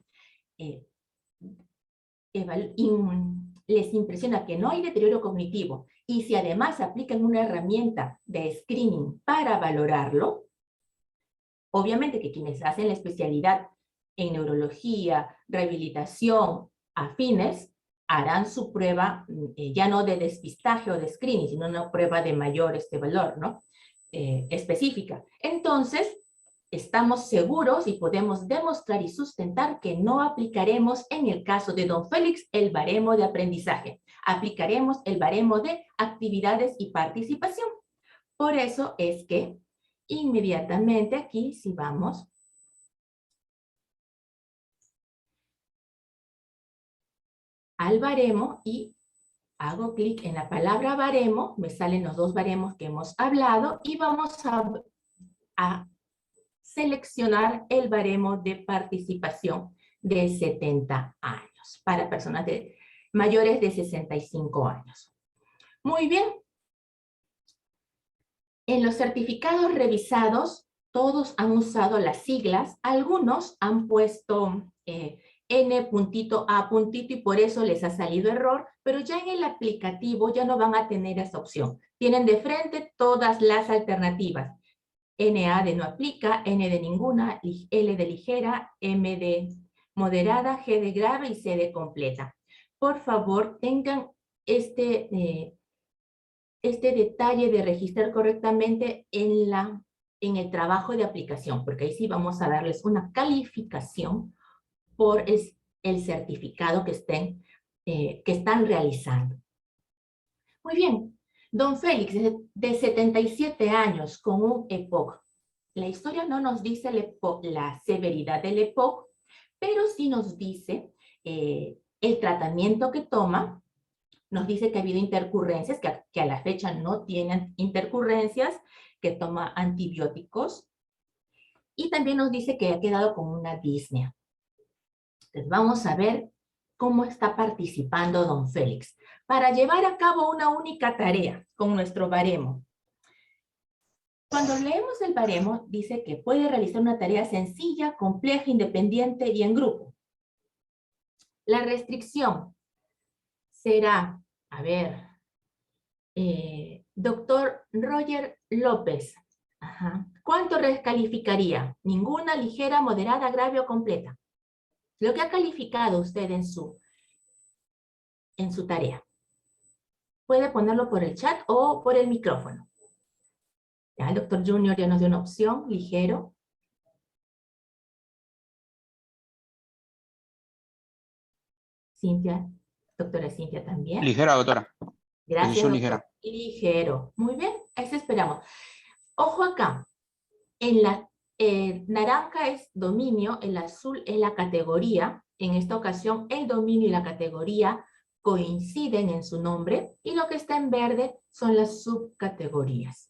les impresiona que no hay deterioro cognitivo y si además aplican una herramienta de screening para valorarlo, obviamente que quienes hacen la especialidad en neurología, rehabilitación, afines, harán su prueba ya no de despistaje o de screening, sino una prueba de mayor valor, ¿no? Específica. Entonces, estamos seguros y podemos demostrar y sustentar que no aplicaremos en el caso de don Félix el baremo de aprendizaje. Aplicaremos el baremo de actividades y participación. Por eso es que inmediatamente aquí, si vamos al baremo y hago clic en la palabra baremo, me salen los dos baremos que hemos hablado y vamos a seleccionar el baremo de participación de 70 años para personas mayores de 65 años. Muy bien. En los certificados revisados, todos han usado las siglas, algunos han puesto N.A. y por eso les ha salido error, pero ya en el aplicativo ya no van a tener esa opción. Tienen de frente todas las alternativas. NA de no aplica, N de ninguna, L de ligera, M de moderada, G de grave y C de completa. Por favor, tengan este detalle de registrar correctamente en el trabajo de aplicación, porque ahí sí vamos a darles una calificación por el certificado que están realizando. Muy bien. Don Félix, de 77 años, con un EPOC. La historia no nos dice la severidad del EPOC, pero sí nos dice el tratamiento que toma. Nos dice que ha habido intercurrencias, que a la fecha no tienen intercurrencias, que toma antibióticos. Y también nos dice que ha quedado con una disnea. Entonces vamos a ver cómo está participando don Félix para llevar a cabo una única tarea con nuestro baremo. Cuando leemos el baremo, dice que puede realizar una tarea sencilla, compleja, independiente y en grupo. La restricción será, a ver, doctor Roger López. Ajá. ¿Cuánto recalificaría? Ninguna, ligera, moderada, grave o completa. Lo que ha calificado usted en su tarea. Puede ponerlo por el chat o por el micrófono. Ya, el doctor Junior ya nos dio una opción, ligero. Cintia, doctora Cintia también. Ligera, doctora. Gracias, doctor. Ligera. Ligero. Muy bien, eso esperamos. Ojo acá. En la naranja es dominio, el azul es la categoría. En esta ocasión, el dominio y la categoría coinciden en su nombre y lo que está en verde son las subcategorías.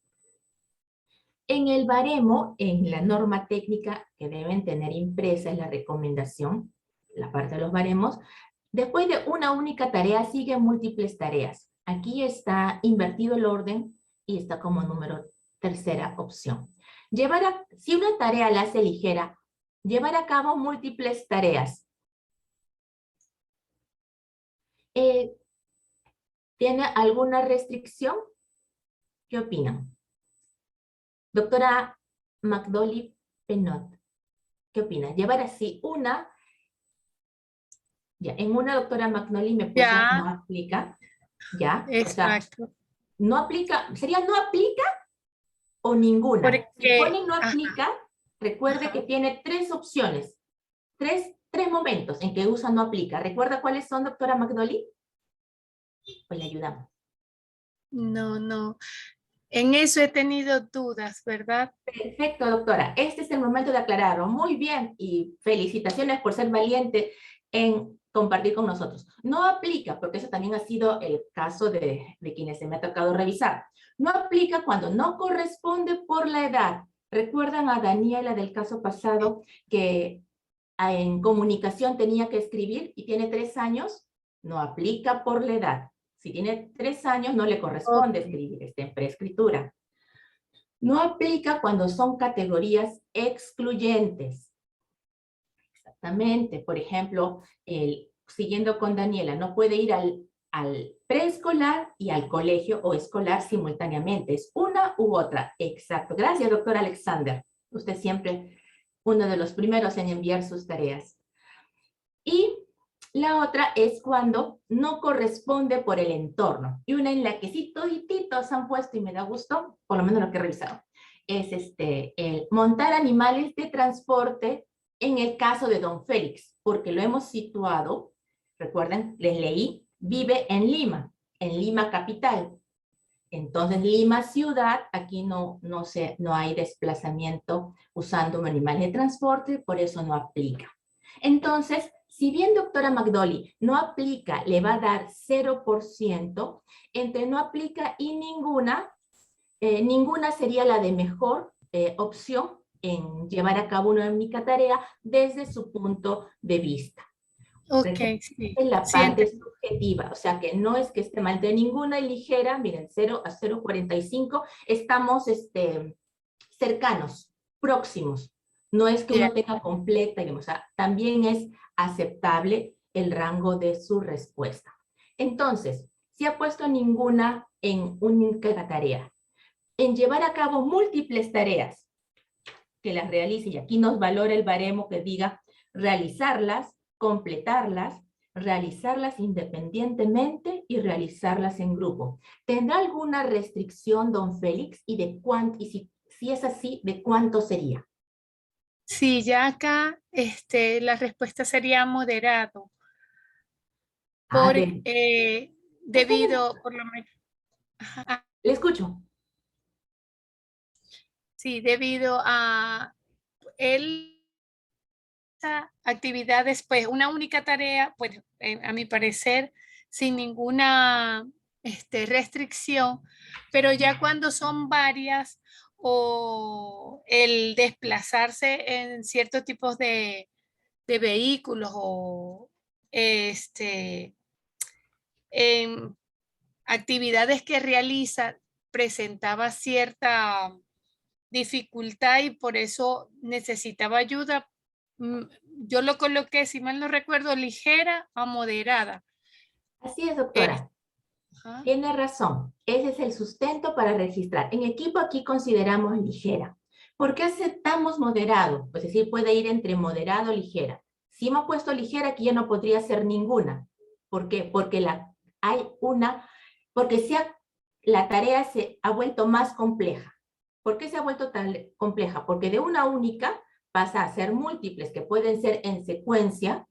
En el baremo, en la norma técnica que deben tener impresa es la recomendación, la parte de los baremos, después de una única tarea siguen múltiples tareas. Aquí está invertido el orden y está como número tercera opción. Si una tarea la hace ligera, llevar a cabo múltiples tareas. ¿Tiene alguna restricción? ¿Qué opinan? Doctora McDolly Penot, ¿qué opina? Llevar así una, ya, en una doctora McNally me puso no aplica, ya, Exacto. O sea, no aplica, sería no aplica o ninguna. Porque, si pone no aplica, recuerde que tiene tres opciones, tres momentos en que usa no aplica. ¿Recuerda cuáles son, doctora McNally? Pues le ayudamos. No. En eso he tenido dudas, ¿verdad? Perfecto, doctora. Este es el momento de aclararlo. Muy bien y felicitaciones por ser valiente en compartir con nosotros. No aplica, porque eso también ha sido el caso de quienes se me ha tocado revisar. No aplica cuando no corresponde por la edad. ¿Recuerdan a Daniela del caso pasado que en comunicación tenía que escribir y tiene 3 años? No aplica por la edad. Si tiene 3 años, no le corresponde escribir, está en preescritura. No aplica cuando son categorías excluyentes. Exactamente. Por ejemplo, siguiendo con Daniela, no puede ir al preescolar y al colegio o escolar simultáneamente. Es una u otra. Exacto. Gracias, doctor Alexander. Usted siempre uno de los primeros en enviar sus tareas. Y la otra es cuando no corresponde por el entorno. Y una en la que sí todititos han puesto y me da gusto, por lo menos lo que he revisado, es el montar animales de transporte en el caso de don Félix, porque lo hemos situado, recuerden, les leí, vive en Lima capital. Entonces, Lima ciudad, aquí no hay desplazamiento usando un animal de transporte, por eso no aplica. Entonces, si bien doctora McDolly no aplica, le va a dar 0%, entre no aplica y ninguna sería la de mejor opción en llevar a cabo una única tarea desde su punto de vista. Ok, sí. En la parte subjetiva, o sea que no es que esté mal de ninguna y ligera, miren, 0 a 0,45, estamos cercanos, próximos. No es que uno tenga completa, digamos, o sea, también es aceptable el rango de su respuesta. Entonces, si ha puesto ninguna en única tarea, en llevar a cabo múltiples tareas, que las realice, y aquí nos valora el baremo que diga realizarlas, completarlas, realizarlas independientemente y realizarlas en grupo. ¿Tendrá alguna restricción, don Félix? ¿Y de cuánto? Y si es así, ¿de cuánto sería? Sí, ya acá la respuesta sería moderado. Debido, por lo menos... Le escucho. Sí, debido a actividades, pues una única tarea, pues a mi parecer, sin ninguna restricción, pero ya cuando son varias o el desplazarse en ciertos tipos de vehículos o en actividades que realiza presentaba cierta dificultad y por eso necesitaba ayuda. Yo lo coloqué, si mal no recuerdo, ligera a moderada. Así es, doctora. Tiene razón. Ese es el sustento para registrar. En equipo aquí consideramos ligera. ¿Por qué aceptamos moderado? Pues es decir, puede ir entre moderado y ligera. Si hemos puesto ligera, aquí ya no podría ser ninguna. ¿Por qué? Porque la tarea se ha vuelto más compleja. ¿Por qué se ha vuelto tan compleja? Porque de una única pasa a ser múltiples, que pueden ser en secuencia,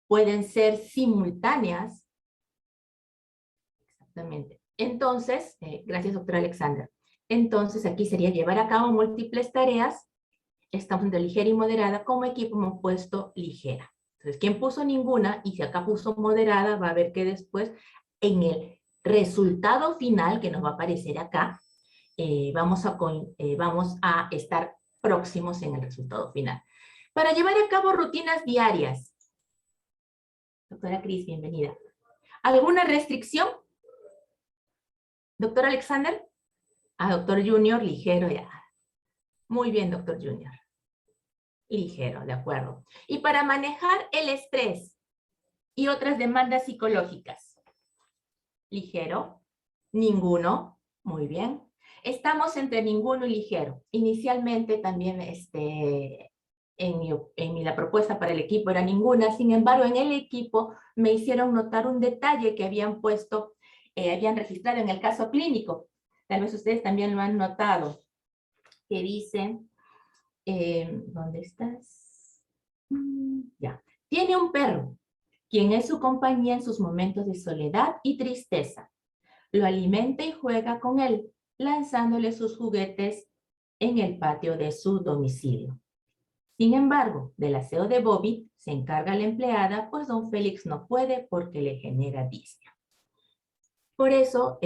pueden ser simultáneas. Exactamente. Entonces, gracias, doctor Alexander. Entonces, aquí sería llevar a cabo múltiples tareas. Estamos entre ligera y moderada. Como equipo hemos puesto ligera. Entonces, quien puso ninguna y si acá puso moderada, va a ver que después, en el resultado final que nos va a aparecer acá, vamos a estar próximos en el resultado final. Para llevar a cabo rutinas diarias. Doctora Cris, bienvenida. ¿Alguna restricción? ¿Doctor Alexander? Doctor Junior, ligero ya. Muy bien, doctor Junior. Ligero, de acuerdo. Y para manejar el estrés y otras demandas psicológicas. Ligero. Ninguno. Muy bien. Estamos entre ninguno y ligero. Inicialmente también la propuesta para el equipo era ninguna. Sin embargo, en el equipo me hicieron notar un detalle que habían puesto, habían registrado en el caso clínico. Tal vez ustedes también lo han notado. Que dice, ¿dónde estás? Ya. Tiene un perro, quien es su compañía en sus momentos de soledad y tristeza. Lo alimenta y juega con él, lanzándole sus juguetes en el patio de su domicilio. Sin embargo, del aseo de Bobby se encarga la empleada, pues don Félix no puede porque le genera disnea. Por eso,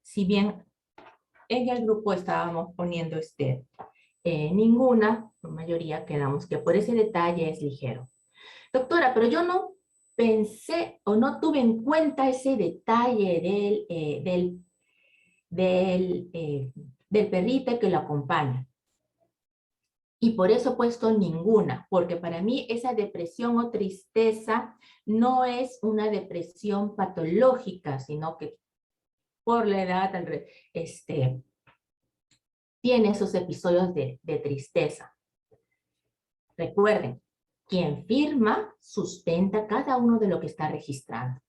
si bien en el grupo estábamos poniendo ninguna, por mayoría quedamos que por ese detalle es ligero. Doctora, pero yo no pensé o no tuve en cuenta ese detalle del perrito que lo acompaña. Y por eso he puesto ninguna, porque para mí esa depresión o tristeza no es una depresión patológica, sino que por la edad tiene esos episodios de tristeza. Recuerden, quien firma sustenta cada uno de lo que está registrando.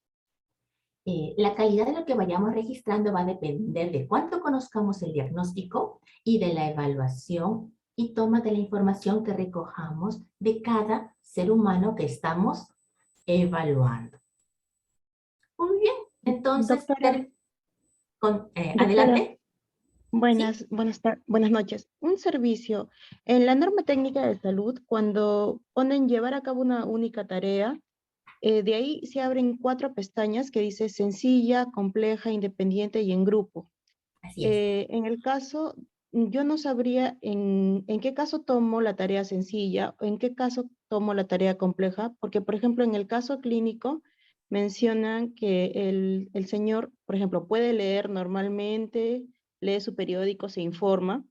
La calidad de lo que vayamos registrando va a depender de cuánto conozcamos el diagnóstico y de la evaluación y toma de la información que recojamos de cada ser humano que estamos evaluando. Muy bien, entonces, Doctora, adelante. Buenas noches. Un servicio. En la norma técnica de salud, cuando ponen llevar a cabo una única tarea, de ahí se abren 4 pestañas que dice sencilla, compleja, independiente y en grupo. Así es. En el caso, yo no sabría en qué caso tomo la tarea sencilla o en qué caso tomo la tarea compleja, porque por ejemplo en el caso clínico mencionan que el señor, por ejemplo, puede leer normalmente, lee su periódico, se informa.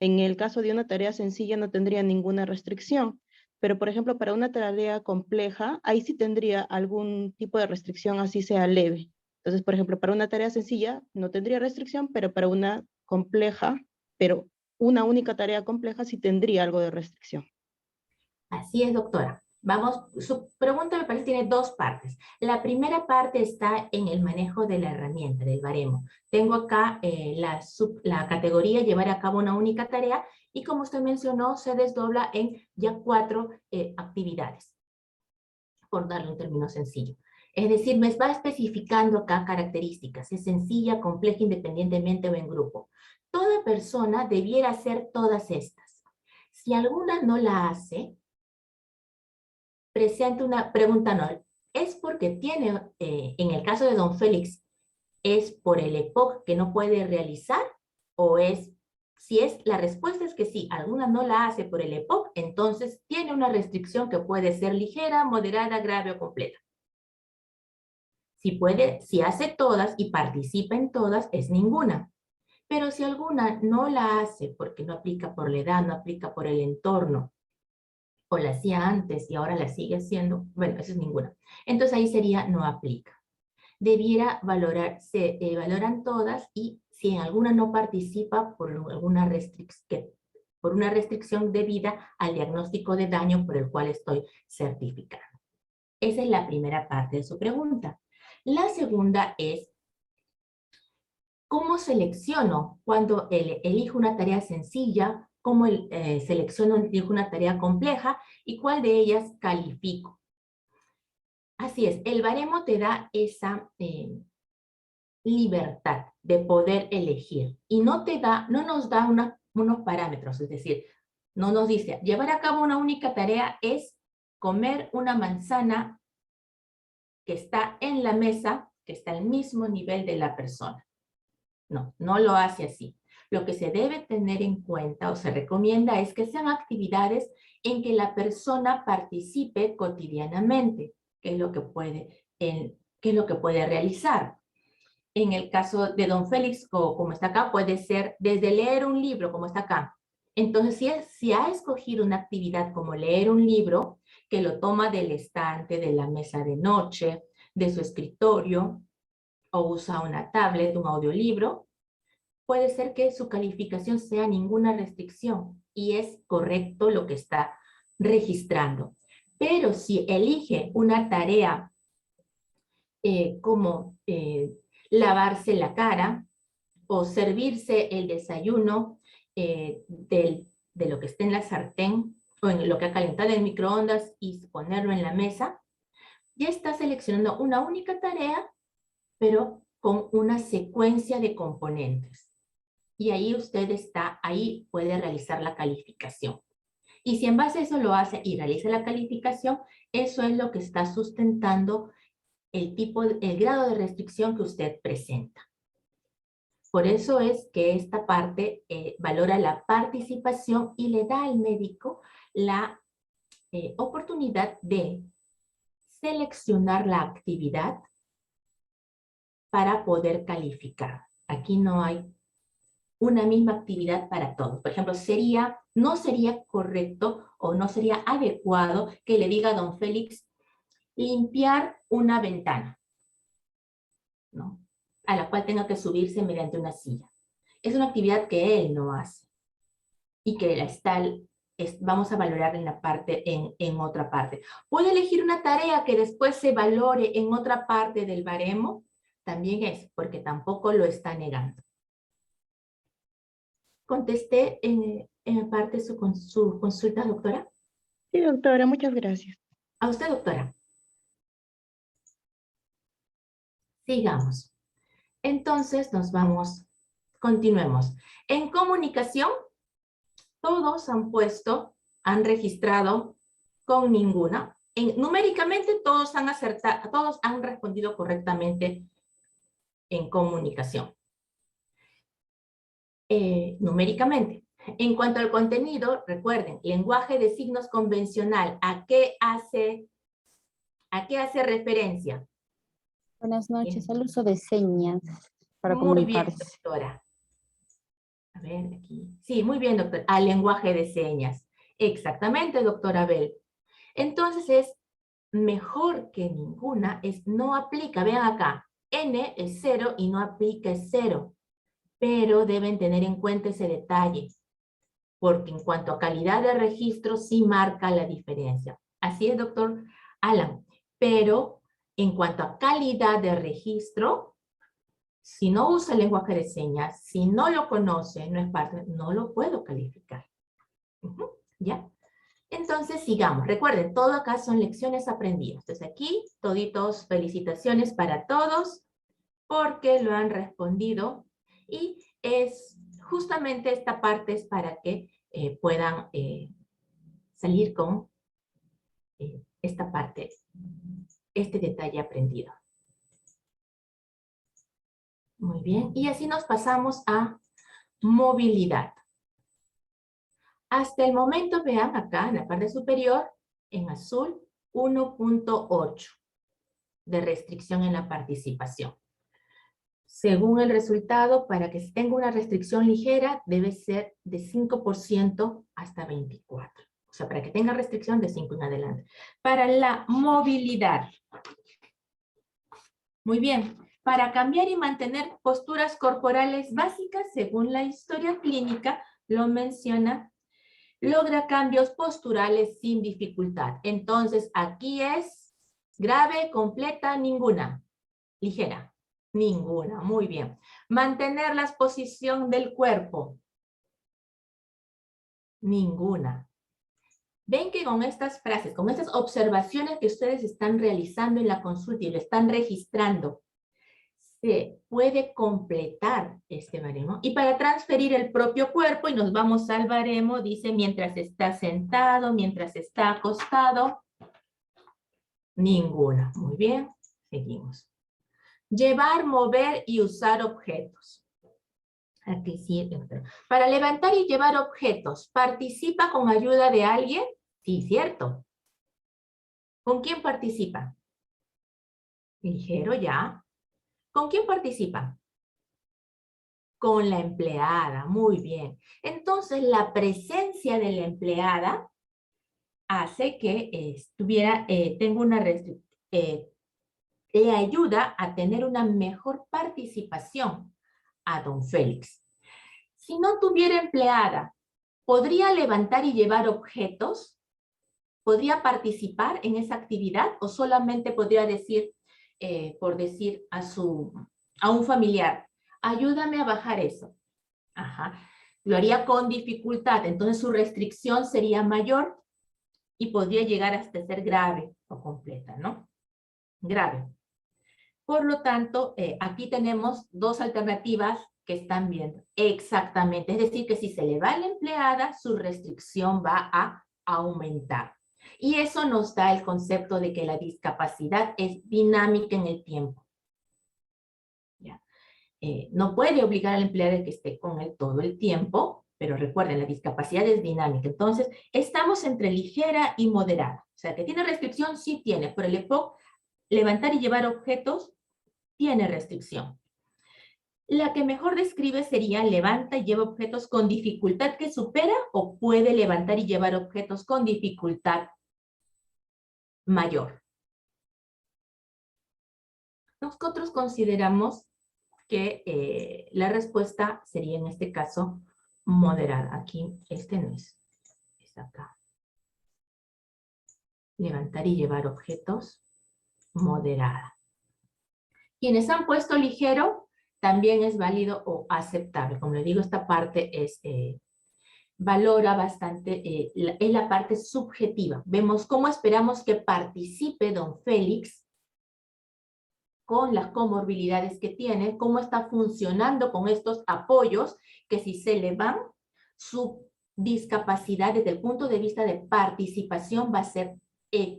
En el caso de una tarea sencilla no tendría ninguna restricción. Pero, por ejemplo, para una tarea compleja, ahí sí tendría algún tipo de restricción, así sea leve. Entonces, por ejemplo, para una tarea sencilla no tendría restricción, pero para una compleja, pero una única tarea compleja sí tendría algo de restricción. Así es, doctora. Vamos, su pregunta me parece que tiene 2 partes. La primera parte está en el manejo de la herramienta, del baremo. Tengo acá la categoría llevar a cabo una única tarea y como usted mencionó, se desdobla en ya 4 actividades, por darle un término sencillo. Es decir, me va especificando acá características, es sencilla, compleja, independientemente o en grupo. Toda persona debiera hacer todas estas. Si alguna no la hace, presenta una pregunta no. ¿Es porque tiene, en el caso de don Félix, es por el EPOC que no puede realizar? ¿O es, si es, la respuesta es que sí, alguna no la hace por el EPOC, entonces tiene una restricción que puede ser ligera, moderada, grave o completa? Si hace todas y participa en todas, es ninguna. Pero si alguna no la hace porque no aplica por la edad, no aplica por el entorno, o la hacía antes y ahora la sigue haciendo, bueno, eso es ninguna. Entonces ahí sería no aplica. Debiera valorar, se valoran todas y si en alguna no participa por alguna restricción debida al diagnóstico de daño por el cual estoy certificando. Esa es la primera parte de su pregunta. La segunda es, ¿cómo selecciono cuando elijo una tarea sencilla? ¿Cómo selecciono, elijo una tarea compleja? ¿Y cuál de ellas califico? Así es, el baremo te da esa libertad de poder elegir. Y no nos da unos parámetros, es decir, no nos dice, llevar a cabo una única tarea es comer una manzana que está en la mesa, que está al mismo nivel de la persona. No, no lo hace así. Lo que se debe tener en cuenta o se recomienda es que sean actividades en que la persona participe cotidianamente, que es lo que puede realizar. En el caso de don Félix, como está acá, puede ser desde leer un libro, como está acá. Entonces, si ha escogido una actividad como leer un libro, que lo toma del estante, de la mesa de noche, de su escritorio, o usa una tablet, un audiolibro, puede ser que su calificación sea ninguna restricción y es correcto lo que está registrando. Pero si elige una tarea como lavarse la cara o servirse el desayuno de lo que esté en la sartén o en lo que ha calentado en microondas y ponerlo en la mesa, ya está seleccionando una única tarea, pero con una secuencia de componentes. Y ahí ahí puede realizar la calificación. Y si en base a eso lo hace y realiza la calificación, eso es lo que está sustentando el grado de restricción que usted presenta. Por eso es que esta parte valora la participación y le da al médico la oportunidad de, seleccionar la actividad para poder calificar. Aquí no hay una misma actividad para todos. Por ejemplo, no sería correcto o no sería adecuado que le diga a don Félix limpiar una ventana, ¿no? A la cual tenga que subirse mediante una silla. Es una actividad que él no hace y que vamos a valorar en otra parte. ¿Puede elegir una tarea que después se valore en otra parte del baremo? También es, porque tampoco lo está negando. ¿Contesté en parte su consulta, doctora? Sí, doctora, muchas gracias. A usted, doctora. Sigamos. Entonces continuemos. En comunicación, todos han registrado con ninguna. Numéricamente todos han acertado, todos han respondido correctamente en comunicación. Numéricamente. En cuanto al contenido, recuerden, lenguaje de signos convencional, ¿a qué hace referencia? Buenas noches, al uso de señas para Muy bien, comunicarse. doctora. A ver, aquí. Sí, muy bien, doctor. Al lenguaje de señas. Exactamente, doctora Abel. Entonces es mejor que ninguna, no aplica. Vean acá, N es 0 y no aplica es 0. Pero deben tener en cuenta ese detalle, porque en cuanto a calidad de registro sí marca la diferencia. Así es, doctor Alan. Pero en cuanto a calidad de registro, si no usa el lenguaje de señas, si no lo conoce, no lo puedo calificar. ¿Ya? Entonces sigamos. Recuerden, todo acá son lecciones aprendidas. Entonces aquí, toditos, felicitaciones para todos, porque lo han respondido. Y justamente esta parte es para que puedan salir con esta parte, este detalle aprendido. Muy bien, y así nos pasamos a movilidad. Hasta el momento, vean acá en la parte superior, en azul, 1.8 de restricción en la participación. Según el resultado, para que tenga una restricción ligera, debe ser de 5% hasta 24%. O sea, para que tenga restricción de 5 en adelante. Para la movilidad. Muy bien. Para cambiar y mantener posturas corporales básicas, según la historia clínica, lo menciona, logra cambios posturales sin dificultad. Entonces, aquí es grave, completa, ninguna. Ligera. Ninguna, muy bien. Mantener la posición del cuerpo. Ninguna. Ven que con estas frases, con estas observaciones que ustedes están realizando en la consulta y lo están registrando, se puede completar este baremo. Y para transferir el propio cuerpo, y nos vamos al baremo, dice mientras está sentado, mientras está acostado. Ninguna. Muy bien, seguimos. Llevar, mover y usar objetos. Aquí sí. Para levantar y llevar objetos, ¿participa con ayuda de alguien? Sí, cierto. ¿Con quién participa? Ligero ya. ¿Con quién participa? Con la empleada. Muy bien. Entonces, la presencia de la empleada hace que tenga una restricción. Le ayuda a tener una mejor participación a don Félix. Si no tuviera empleada, ¿podría levantar y llevar objetos? ¿Podría participar en esa actividad? ¿O solamente podría decir, por decir a un familiar, ayúdame a bajar eso? Ajá. Lo haría con dificultad, entonces su restricción sería mayor y podría llegar hasta ser grave o completa, ¿no? Grave. Por lo tanto, aquí tenemos dos alternativas que están viendo. Exactamente, es decir, que si se le va a la empleada, su restricción va a aumentar. Y eso nos da el concepto de que la discapacidad es dinámica en el tiempo. ¿Ya? No puede obligar a la empleada a que esté con él todo el tiempo, Pero recuerden, la discapacidad es dinámica. Entonces, estamos entre ligera y moderada. O sea, que tiene restricción, sí tiene. Pero el EPOC, levantar y llevar objetos, tiene restricción. La que mejor describe sería levanta y lleva objetos con dificultad que supera o puede levantar y llevar objetos con dificultad mayor. Nosotros consideramos que la respuesta sería en este caso moderada. Aquí este no es acá. Levantar y llevar objetos, moderada. Quienes han puesto ligero, también es válido o aceptable. Como les digo, esta parte es, valora bastante, es la parte subjetiva. Vemos cómo esperamos que participe don Félix con las comorbilidades que tiene, cómo está funcionando con estos apoyos, que si se le van, su discapacidad desde el punto de vista de participación va a ser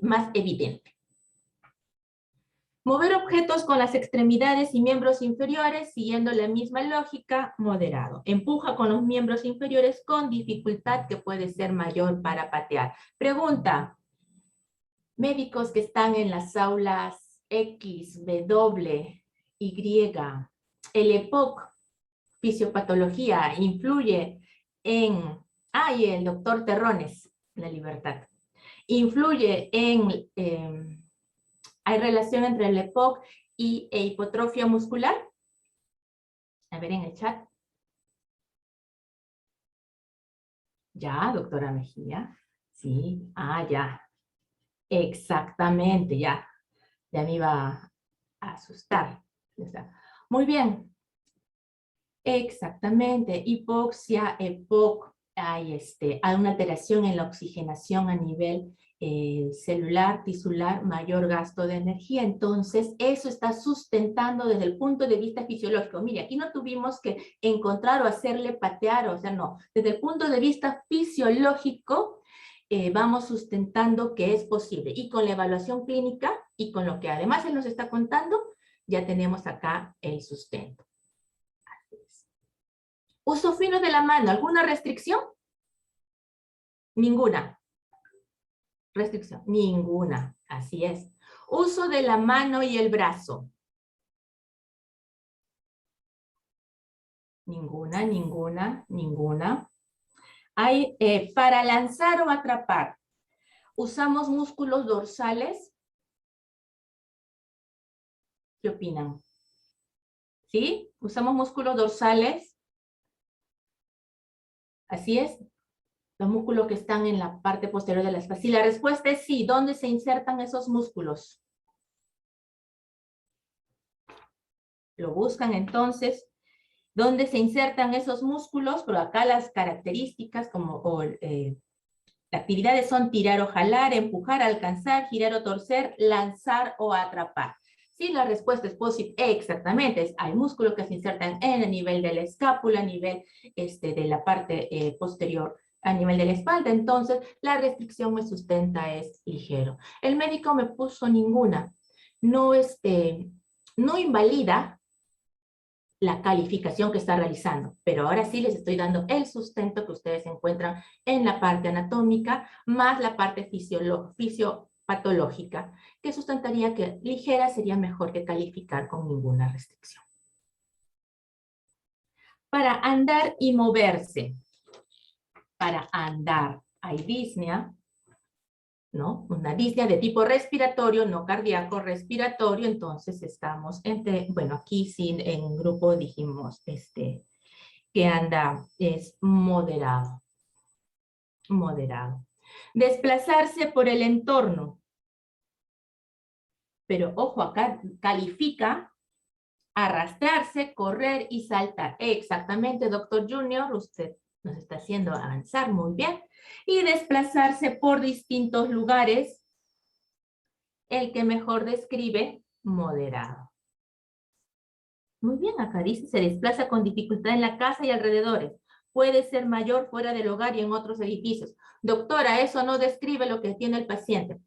más evidente. Mover objetos con las extremidades y miembros inferiores, siguiendo la misma lógica, moderado. Empuja con los miembros inferiores con dificultad que puede ser mayor para patear. Pregunta, médicos que están en las aulas X, W, Y, el EPOC, fisiopatología, influye en, y el doctor Terrones, la libertad, influye en, ¿hay relación entre el EPOC y hipotrofia muscular? A ver en el chat. Ya, doctora Mejía. Sí, ya. Exactamente, ya. Ya me iba a asustar. Muy bien. Exactamente. Hipoxia, EPOC, hay una alteración en la oxigenación a nivel celular, tisular, mayor gasto de energía. Entonces, eso está sustentando desde el punto de vista fisiológico. Mire, aquí no tuvimos que encontrar o hacerle patear, o sea, no. Desde el punto de vista fisiológico, vamos sustentando que es posible. Y con la evaluación clínica, y con lo que además él nos está contando, ya tenemos acá el sustento. Así es. Uso fino de la mano, ¿alguna restricción? Ninguna. Restricción, ninguna, así es. Uso de la mano y el brazo. Ninguna, ninguna, ninguna. Hay, para lanzar o atrapar, ¿usamos músculos dorsales? ¿Qué opinan? ¿Sí? ¿Usamos músculos dorsales? Así es. Los músculos que están en la parte posterior de la espalda. Si la respuesta es sí, ¿dónde se insertan esos músculos? Lo buscan entonces. ¿Dónde se insertan esos músculos? Pero acá las características las actividades son tirar o jalar, empujar, alcanzar, girar o torcer, lanzar o atrapar. Si la respuesta es positiva, exactamente, hay músculos que se insertan en el nivel de la escápula, a nivel de la parte posterior, a nivel de la espalda. Entonces, la restricción me sustenta es ligero. El médico me puso ninguna. No invalida la calificación que está realizando, pero ahora sí les estoy dando el sustento que ustedes encuentran en la parte anatómica, más la parte fisiopatológica, que sustentaría que ligera sería mejor que calificar con ninguna restricción. Para andar y moverse, para andar hay disnea, ¿no? Una disnea de tipo respiratorio, no cardíaco, respiratorio. Entonces estamos bueno, aquí sí en grupo dijimos que anda, es moderado. Moderado. Desplazarse por el entorno. Pero ojo, acá califica arrastrarse, correr y saltar. Exactamente, doctor Junior, usted nos está haciendo avanzar muy bien. Y desplazarse por distintos lugares, el que mejor describe, moderado. Muy bien, acá dice, se desplaza con dificultad en la casa y alrededores. Puede ser mayor fuera del hogar y en otros edificios. Doctora, eso no describe lo que tiene el paciente.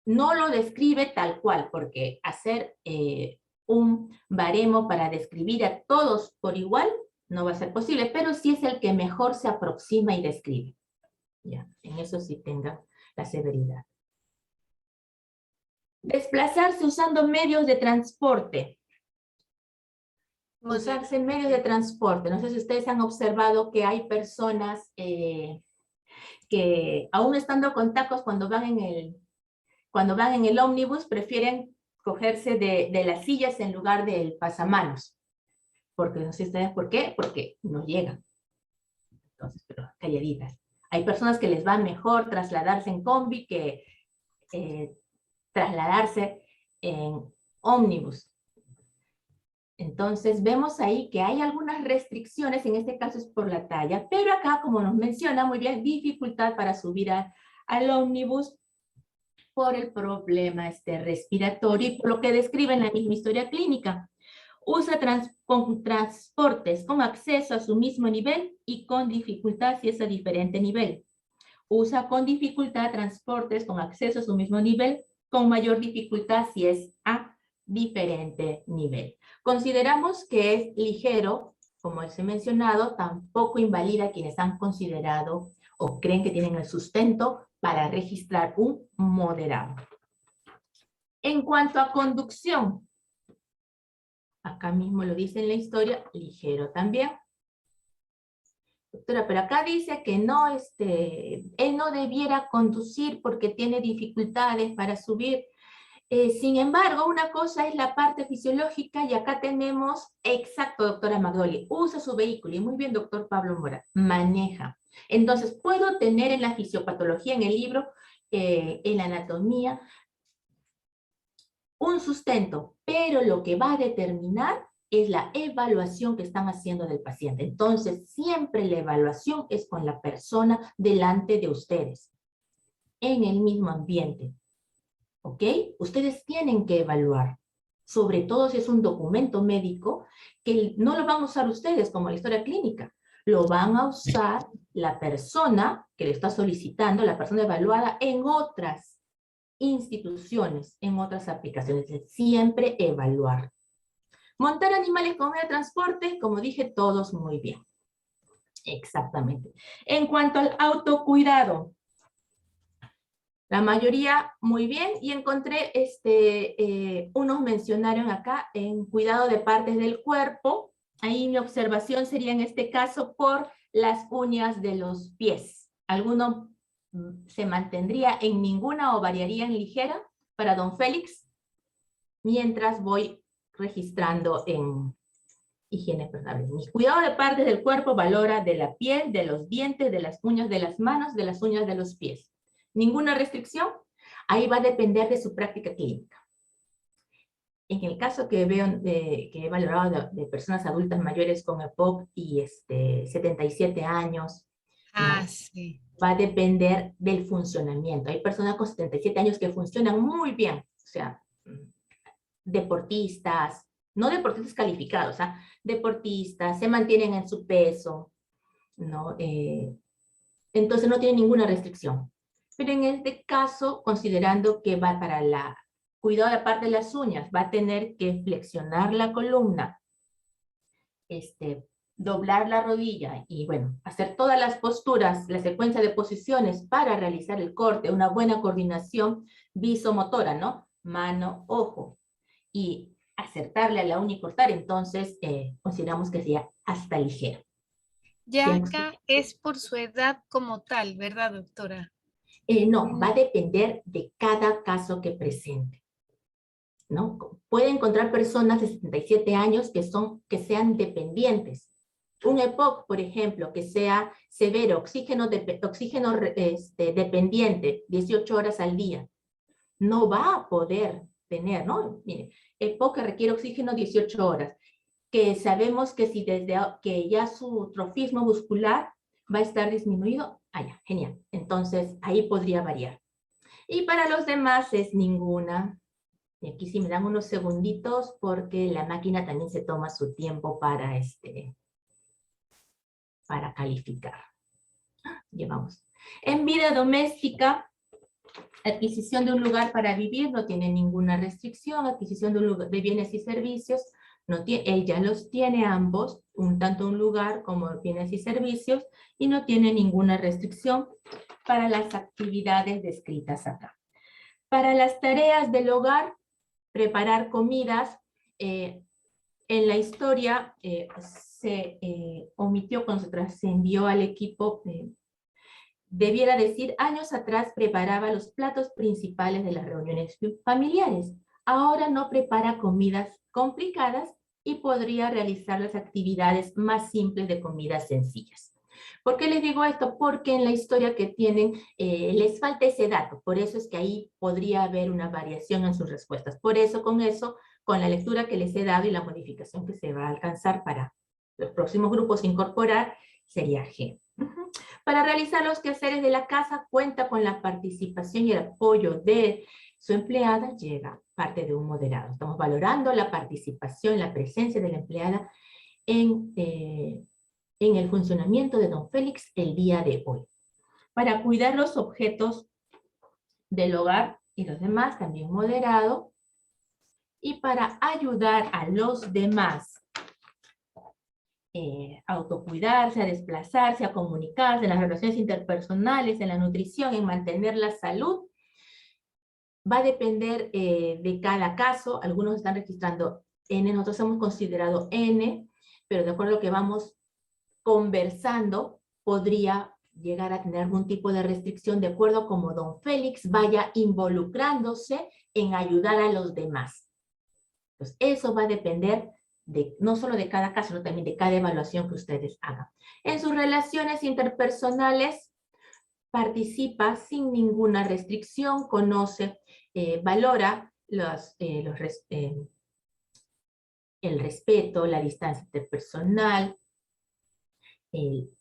No lo describe tal cual, porque hacer un baremo para describir a todos por igual no va a ser posible, pero sí es el que mejor se aproxima y describe. Ya, en eso sí tenga la severidad. Desplazarse usando medios de transporte. Usarse en medios de transporte. No sé si ustedes han observado que hay personas que aún estando con tacos cuando van en el ómnibus prefieren cogerse de las sillas en lugar del pasamanos. Porque no sé ustedes por qué, porque no llegan. Entonces, pero calladitas. Hay personas que les va mejor trasladarse en combi que trasladarse en ómnibus. Entonces vemos ahí que hay algunas restricciones, en este caso es por la talla, pero acá, como nos menciona muy bien, dificultad para subir al ómnibus por el problema respiratorio y por lo que describe en la misma historia clínica. Usa transportes con acceso a su mismo nivel y con dificultad si es a diferente nivel. Usa con dificultad transportes con acceso a su mismo nivel, con mayor dificultad si es a diferente nivel. Consideramos que es ligero, como les he mencionado, tampoco invalida a quienes han considerado o creen que tienen el sustento para registrar un moderado. En cuanto a conducción, acá mismo lo dice en la historia, ligero también. Doctora, pero acá dice que no, él no debiera conducir porque tiene dificultades para subir. Sin embargo, una cosa es la parte fisiológica y acá tenemos, exacto, doctora Magdoli, usa su vehículo, y muy bien, doctor Pablo Mora, maneja. Entonces, puedo tener en la fisiopatología, en el libro, en la anatomía, un sustento, pero lo que va a determinar es la evaluación que están haciendo del paciente. Entonces, siempre la evaluación es con la persona delante de ustedes, en el mismo ambiente. ¿Ok? Ustedes tienen que evaluar, sobre todo si es un documento médico, que no lo van a usar ustedes como la historia clínica, lo van a usar la persona que le está solicitando, la persona evaluada en otras instituciones, en otras aplicaciones. Siempre evaluar. Montar animales como medio de transporte, como dije, todos muy bien. Exactamente. En cuanto al autocuidado, la mayoría muy bien, y encontré, unos mencionaron acá en cuidado de partes del cuerpo. Ahí mi observación sería en este caso por las uñas de los pies. ¿Alguno se mantendría en ninguna o variaría en ligera para don Félix? Mientras voy registrando en higiene personal. Mi cuidado de partes del cuerpo valora de la piel, de los dientes, de las uñas de las manos, de las uñas de los pies. ¿Ninguna restricción? Ahí va a depender de su práctica clínica. En el caso que veo, que he valorado de personas adultas mayores con EPOC y 77 años, ¿no? Sí. Va a depender del funcionamiento. Hay personas con 77 años que funcionan muy bien, o sea, deportistas, no deportistas calificados, deportistas, se mantienen en su peso, ¿no? Entonces no tienen ninguna restricción. Pero en este caso, considerando que va para la cuidado de parte de las uñas, va a tener que flexionar la columna, doblar la rodilla y bueno, hacer todas las posturas, la secuencia de posiciones para realizar el corte, una buena coordinación visomotora, ¿no? Mano, ojo. Y acertarle a la uña y cortar, entonces consideramos que sería hasta ligero. Ya acá es por su edad como tal, ¿verdad, doctora? No, va a depender de cada caso que presente, ¿no? Puede encontrar personas de 77 años que sean dependientes. Un EPOC, por ejemplo, que sea severo, oxígeno dependiente, 18 horas al día, no va a poder tener, ¿no? Mire, EPOC que requiere oxígeno 18 horas, que sabemos que si desde que ya su trofismo muscular va a estar disminuido, ya, genial. Entonces, ahí podría variar. Y para los demás es ninguna. Y aquí sí me dan unos segunditos porque la máquina también se toma su tiempo para calificar. Llevamos. En vida doméstica, adquisición de un lugar para vivir no tiene ninguna restricción. Adquisición de bienes y servicios Él ya los tiene ambos, tanto un lugar como bienes y servicios, y no tiene ninguna restricción para las actividades descritas acá. Para las tareas del hogar, preparar comidas, en la historia se omitió cuando se envió al equipo, debiera decir, años atrás preparaba los platos principales de las reuniones familiares. Ahora no prepara comidas complicadas y podría realizar las actividades más simples de comidas sencillas. ¿Por qué les digo esto? Porque en la historia que tienen les falta ese dato. Por eso es que ahí podría haber una variación en sus respuestas. Por eso, con la lectura que les he dado y la modificación que se va a alcanzar para los próximos grupos incorporar, sería G. Para realizar los quehaceres de la casa, cuenta con la participación y el apoyo de su empleada, llega parte de un moderado. Estamos valorando la participación, la presencia de la empleada en el funcionamiento de don Félix el día de hoy. Para cuidar los objetos del hogar y los demás, también moderado. Y para ayudar a los demás a autocuidarse, a desplazarse, a comunicarse, en las relaciones interpersonales, en la nutrición, en mantener la salud, va a depender de cada caso. Algunos están registrando N, nosotros hemos considerado N, pero de acuerdo a lo que vamos conversando, podría llegar a tener algún tipo de restricción de acuerdo a cómo don Félix vaya involucrándose en ayudar a los demás. Pues eso va a depender no solo de cada caso, sino también de cada evaluación que ustedes hagan. En sus relaciones interpersonales, participa sin ninguna restricción, conoce, valora el respeto, la distancia interpersonal,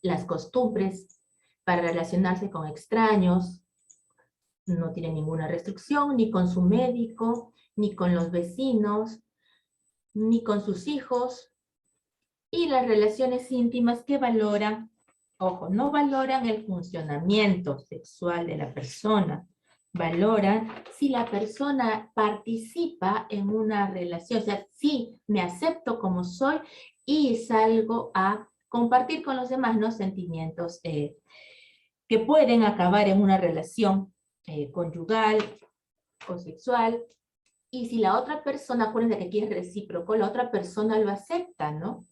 las costumbres para relacionarse con extraños, no tiene ninguna restricción, ni con su médico, ni con los vecinos, ni con sus hijos, y las relaciones íntimas que valoran, ojo, no valoran el funcionamiento sexual de la persona, valoran si la persona participa en una relación, o sea, si me acepto como soy y salgo a compartir con los demás, ¿no? Sentimientos que pueden acabar en una relación conyugal o sexual. Y si la otra persona, acuérdense que aquí es recíproco, la otra persona lo acepta, ¿no?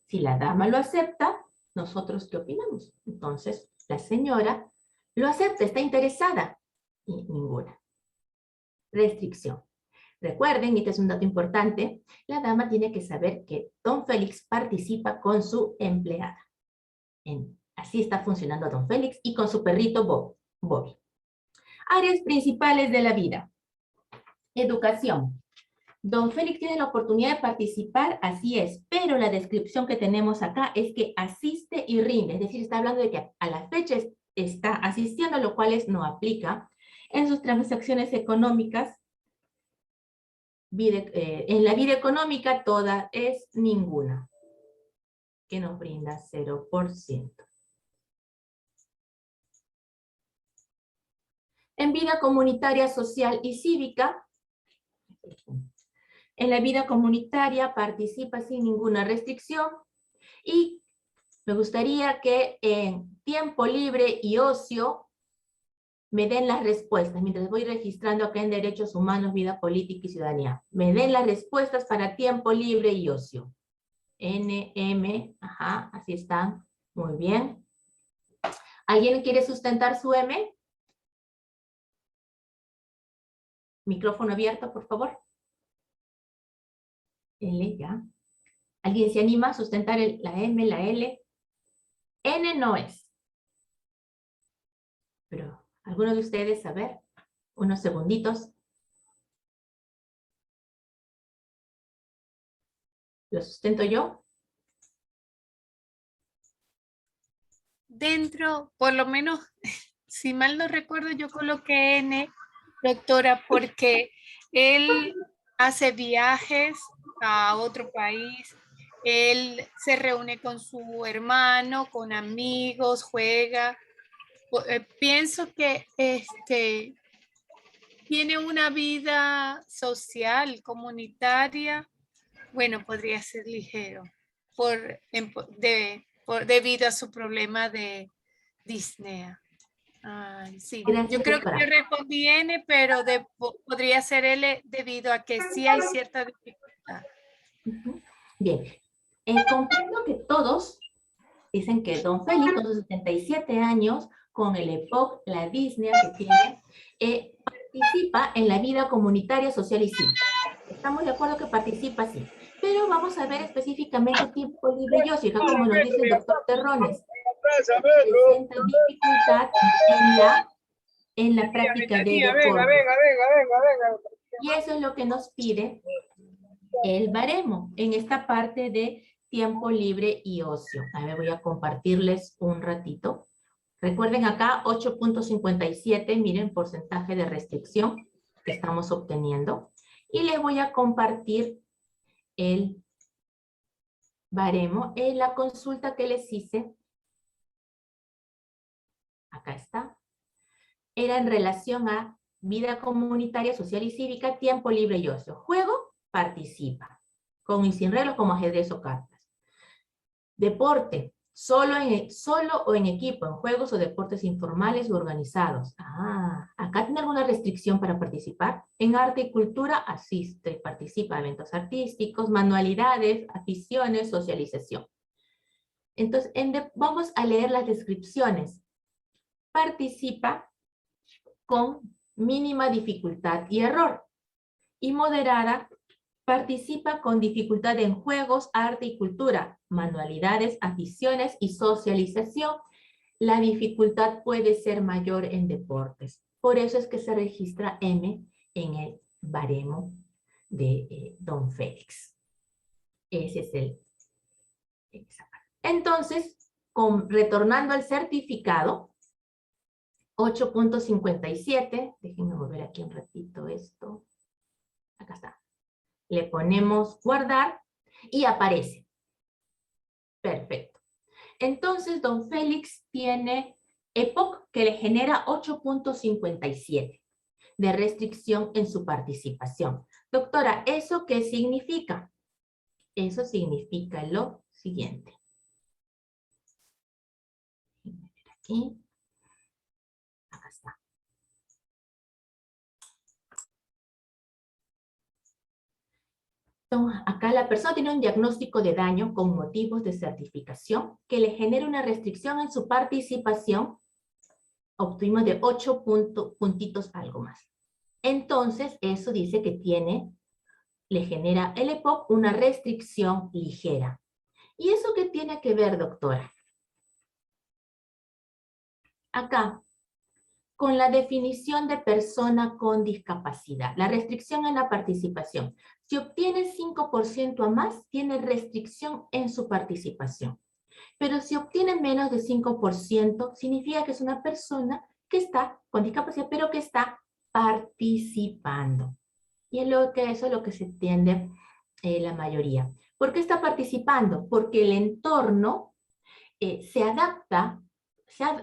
Si la dama lo acepta, ¿nosotros qué opinamos? Entonces, la señora lo acepta, está interesada. Y ninguna restricción. Recuerden, y este es un dato importante, la dama tiene que saber que don Félix participa con su empleada. Así está funcionando don Félix y con su perrito Bobby. Áreas principales de la vida. Educación. Don Félix tiene la oportunidad de participar, así es, pero la descripción que tenemos acá es que asiste y rinde, es decir, está hablando de que a la fecha está asistiendo, lo cual no aplica en sus transacciones económicas. En la vida económica toda es ninguna, que nos brinda 0%. En vida comunitaria, social y cívica, en la vida comunitaria participa sin ninguna restricción y me gustaría que en tiempo libre y ocio me den las respuestas, mientras voy registrando acá en Derechos Humanos, Vida Política y Ciudadanía. Me den las respuestas para tiempo libre y ocio. N, M, ajá, así están. Muy bien. ¿Alguien quiere sustentar su M? Micrófono abierto, por favor. L, ya. ¿Alguien se anima a sustentar la M, la L? N no es. Pero, ¿alguno de ustedes, a ver? Unos segunditos. ¿Lo sustento yo? Dentro, por lo menos, si mal no recuerdo, yo coloqué N, doctora, porque él hace viajes a otro país, él se reúne con su hermano, con amigos, juega. Pienso que tiene una vida social, comunitaria, Bueno, podría ser ligero debido a su problema de disnea. Ay, sí, yo creo que yo respondí N, pero podría ser L debido a que sí hay cierta dificultad. Bien, comprendo que todos dicen que don Félix, con sus 77 años, con el EPOC, la disnea que tiene, participa en la vida comunitaria, social y cívica. Estamos de acuerdo que participa, sí. Pero vamos a ver específicamente tiempo libre y ocio, como nos dice el doctor Terrones. Presenta dificultad en la práctica de deporte. Y eso es lo que nos pide el baremo en esta parte de tiempo libre y ocio. A ver, voy a compartirles un ratito. Recuerden acá 8.57, miren, porcentaje de restricción que estamos obteniendo. Y les voy a compartir el baremo en la consulta que les hice. Acá está. Era en relación a vida comunitaria, social y cívica, tiempo libre y ocio. Juego, participa. Con y sin reglas como ajedrez o cartas. Deporte, solo o en equipo, en juegos o deportes informales o organizados. Acá tiene alguna restricción para participar. En arte y cultura, asiste, participa en eventos artísticos, manualidades, aficiones, socialización. Entonces, vamos a leer las descripciones. Participa con mínima dificultad y error. Y moderada, participa con dificultad en juegos, arte y cultura, manualidades, aficiones y socialización. La dificultad puede ser mayor en deportes. Por eso es que se registra M en el baremo de don Félix. Ese es el examen. Entonces, retornando al certificado, 8.57, déjenme volver aquí un ratito esto. Acá está. Le ponemos guardar y aparece. Perfecto. Entonces, don Félix tiene EPOC que le genera 8.57 de restricción en su participación. Doctora, ¿eso qué significa? Eso significa lo siguiente. Aquí. Acá está. Entonces, acá la persona tiene un diagnóstico de daño con motivos de certificación que le genera una restricción en su participación. Obtuvimos de 8 puntitos algo más. Entonces, eso dice que le genera el EPOC una restricción ligera. ¿Y eso qué tiene que ver, doctora? Acá, con la definición de persona con discapacidad, la restricción en la participación. Si obtiene 5% a más, tiene restricción en su participación. Pero si obtiene menos de 5%, significa que es una persona que está con discapacidad, pero que está participando. Y eso es lo que se entiende la mayoría. ¿Por qué está participando? Porque el entorno se adapta,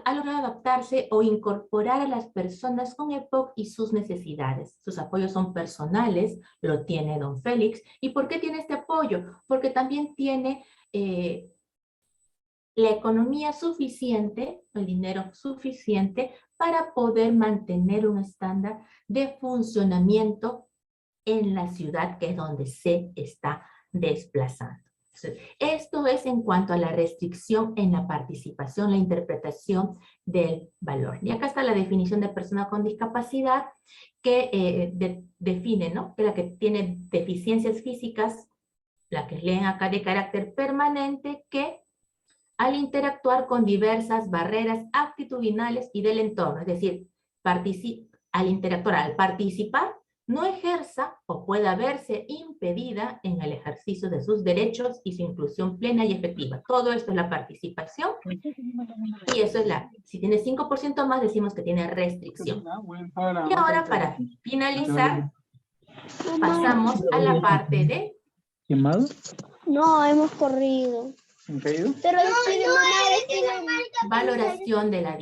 ha logrado adaptarse o incorporar a las personas con EPOC y sus necesidades. Sus apoyos son personales, lo tiene don Félix. ¿Y por qué tiene este apoyo? Porque también tiene la economía suficiente, el dinero suficiente para poder mantener un estándar de funcionamiento en la ciudad que es donde se está desplazando. Esto es en cuanto a la restricción en la participación, la interpretación del valor. Y acá está la definición de persona con discapacidad que define, ¿no? Que la que tiene deficiencias físicas, la que leen acá de carácter permanente, que al interactuar con diversas barreras actitudinales y del entorno, es decir, al participar, no ejerza o pueda verse impedida en el ejercicio de sus derechos y su inclusión plena y efectiva. Todo esto es la participación y eso es si tiene 5% más decimos que tiene restricción. Y ahora para finalizar pasamos a la parte de... ¿Quemado? No, hemos corrido. ¿Han caído? Pero Valoración de la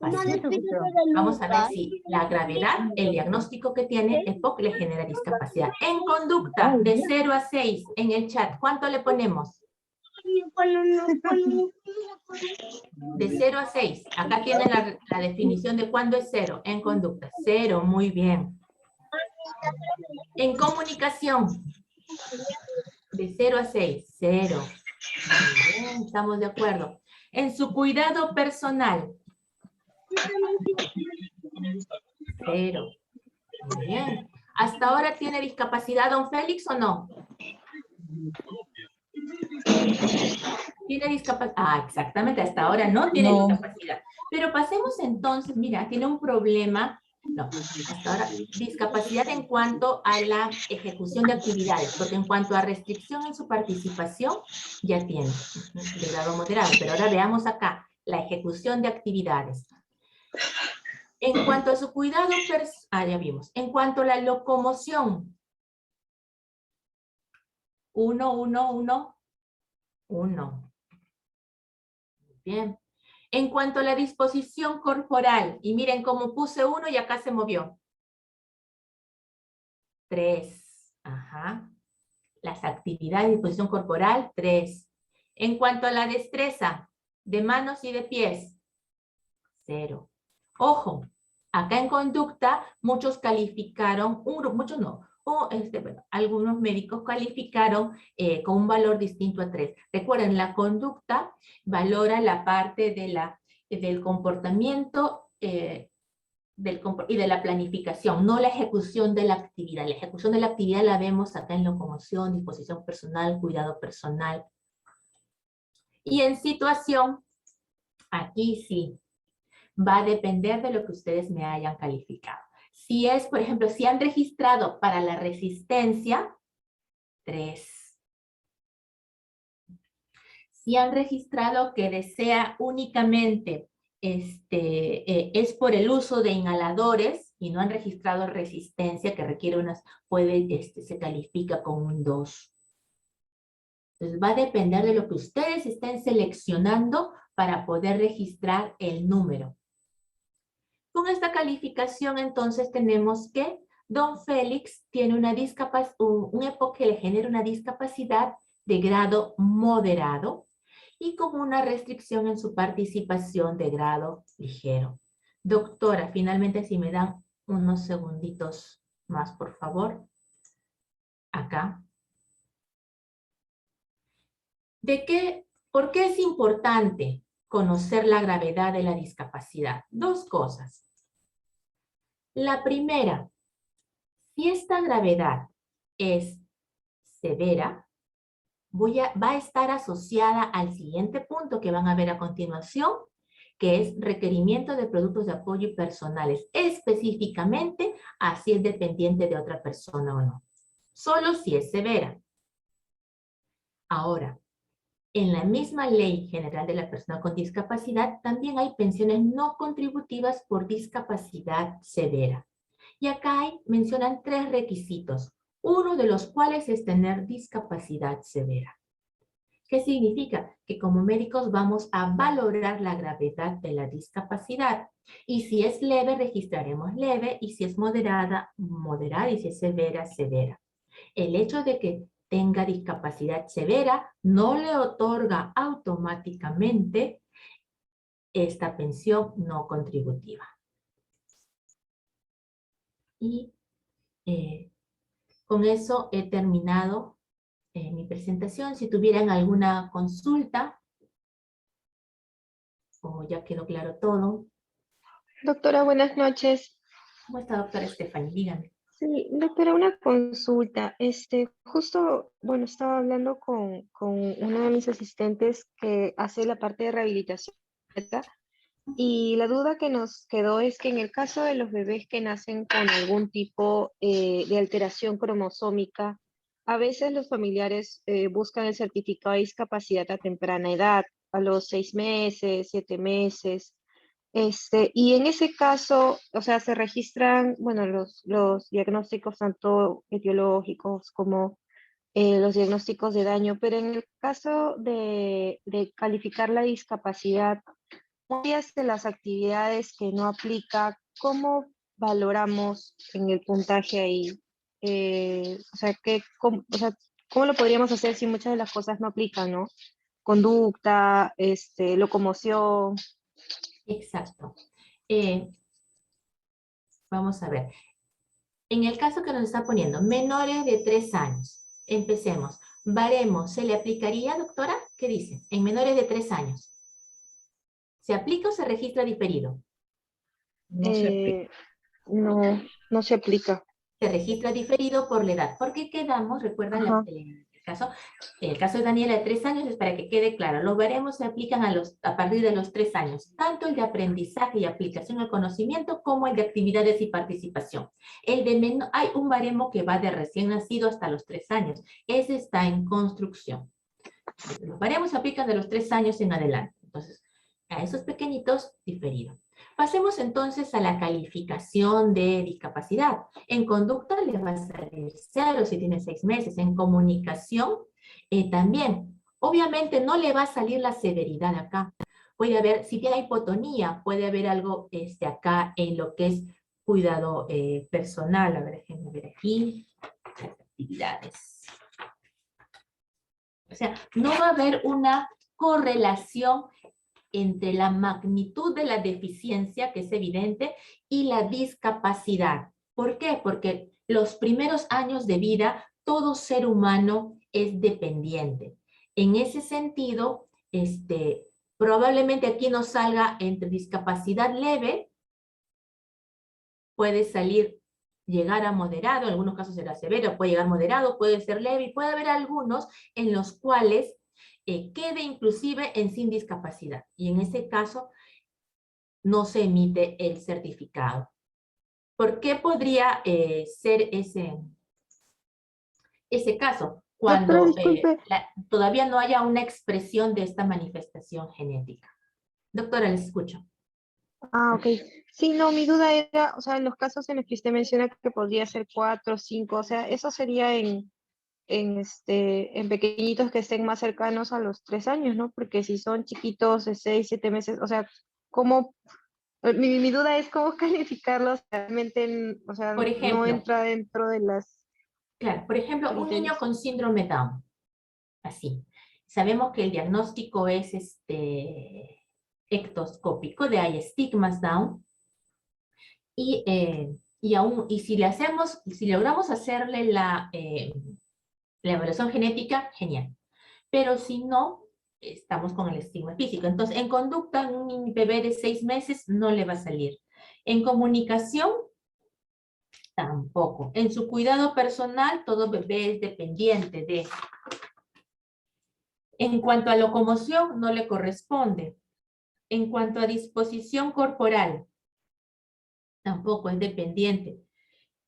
Vamos a ver si la gravedad, el diagnóstico que tiene EPOC le genera discapacidad. En conducta, de 0 a 6, en el chat, ¿cuánto le ponemos? De 0 a 6. Acá tienen la definición de cuándo es 0 en conducta. 0, muy bien. En comunicación, de 0 a 6, 0. Muy bien, estamos de acuerdo. En su cuidado personal, 0. Muy bien. ¿Hasta ahora tiene discapacidad don Félix o no? Tiene discapacidad. Ah, exactamente, hasta ahora no tiene discapacidad. Pero pasemos entonces, mira, tiene un problema. No, hasta ahora discapacidad en cuanto a la ejecución de actividades, porque en cuanto a restricción en su participación, ya tiene de grado moderado. Pero ahora veamos acá, la ejecución de actividades. En cuanto a su cuidado ya vimos. En cuanto a la locomoción. 1, 1, 1, 1. Bien. En cuanto a la disposición corporal, y miren cómo puse 1 y acá se movió. 3. Ajá. Las actividades de disposición corporal, 3. En cuanto a la destreza de manos y de pies, 0. Ojo, acá en conducta muchos calificaron, muchos no, bueno, algunos médicos calificaron con un valor distinto a 3. Recuerden, la conducta valora la parte del comportamiento y de la planificación, no la ejecución de la actividad. La ejecución de la actividad la vemos acá en locomoción, disposición personal, cuidado personal. Y en situación, aquí sí, va a depender de lo que ustedes me hayan calificado. Si es, por ejemplo, si han registrado para la resistencia, 3. Si han registrado que desea únicamente, es por el uso de inhaladores y no han registrado resistencia que requiere se califica con un 2. Entonces va a depender de lo que ustedes estén seleccionando para poder registrar el número. Con esta calificación, entonces, tenemos que don Félix tiene una discapacidad, un EPOC que le genera una discapacidad de grado moderado y con una restricción en su participación de grado ligero. Doctora, finalmente, si me dan unos segunditos más, por favor. Acá. ¿Por qué es importante conocer la gravedad de la discapacidad? 2 cosas. La primera, si esta gravedad es severa, va a estar asociada al siguiente punto que van a ver a continuación, que es requerimiento de productos de apoyo personales, específicamente a si es dependiente de otra persona o no. Solo si es severa. Ahora, en la misma Ley General de la Persona con Discapacidad, también hay pensiones no contributivas por discapacidad severa. Y acá mencionan 3 requisitos, uno de los cuales es tener discapacidad severa. ¿Qué significa? Que como médicos vamos a valorar la gravedad de la discapacidad. Y si es leve, registraremos leve, y si es moderada, moderada, y si es severa, severa. El hecho de que tenga discapacidad severa no le otorga automáticamente esta pensión no contributiva. Y con eso he terminado mi presentación. Si tuvieran alguna consulta, o ya quedó claro todo. Doctora, buenas noches. ¿Cómo está, doctora Stephanie? Dígame. Sí, doctora, una consulta. Justo, bueno, estaba hablando con uno de mis asistentes que hace la parte de rehabilitación, ¿verdad? Y la duda que nos quedó es que en el caso de los bebés que nacen con algún tipo de alteración cromosómica, a veces los familiares buscan el certificado de discapacidad a temprana edad, a los 6 meses, 7 meses. Y en ese caso, o sea, se registran, bueno, los diagnósticos tanto etiológicos como los diagnósticos de daño, pero en el caso de calificar la discapacidad, varias de las actividades que no aplica, ¿cómo valoramos en el puntaje ahí? O sea, ¿cómo lo podríamos hacer si muchas de las cosas no aplican, ¿no? Conducta, locomoción. Exacto. Vamos a ver. En el caso que nos está poniendo, menores de 3 años. Empecemos. Baremo, ¿se le aplicaría, doctora? ¿Qué dice? En menores de 3 años. ¿Se aplica o se registra diferido? No se aplica. No se aplica. Se registra diferido por la edad. ¿Por qué quedamos? Recuerdan el caso de Daniela de 3 años, es para que quede claro. Los baremos se aplican a partir de los 3 años, tanto el de aprendizaje y aplicación al conocimiento como el de actividades y participación. Hay un baremo que va de recién nacido hasta los 3 años. Ese está en construcción. Los baremos se aplican de los 3 años en adelante. Entonces, a esos pequeñitos, diferido. Pasemos entonces a la calificación de discapacidad. En conducta le va a salir 0 si tiene 6 meses. En comunicación también. Obviamente no le va a salir la severidad acá. Puede haber, si tiene hipotonía, puede haber algo acá en lo que es cuidado personal. A ver, déjenme ver aquí. Actividades. O sea, no va a haber una correlación entre la magnitud de la deficiencia, que es evidente, y la discapacidad. ¿Por qué? Porque los primeros años de vida, todo ser humano es dependiente. En ese sentido, probablemente aquí nos salga entre discapacidad leve, puede llegar a moderado, en algunos casos será severo, puede llegar moderado, puede ser leve, y puede haber algunos en los cuales quede inclusive en sin discapacidad. Y en ese caso no se emite el certificado. ¿Por qué podría ser ese caso? Cuando todavía no haya una expresión de esta manifestación genética. Doctora, les escucho. Ah, ok. Sí, no, mi duda era, o sea, en los casos en los que usted menciona que podría ser 4, 5, o sea, eso sería en pequeñitos que estén más cercanos a los 3 años, ¿no? Porque si son chiquitos de 6, 7 meses, o sea, ¿cómo? Mi duda es cómo calificarlos realmente, o sea, por ejemplo, no entra dentro de las... Claro, por ejemplo, un niño con síndrome Down, así. Sabemos que el diagnóstico es ectoscópico, hay estigmas Down, y si logramos hacerle la evaluación genética, genial. Pero si no, estamos con el estigma físico. Entonces, en conducta, un bebé de 6 meses no le va a salir. En comunicación, tampoco. En su cuidado personal, todo bebé es dependiente de. En cuanto a locomoción, no le corresponde. En cuanto a disposición corporal, tampoco es dependiente.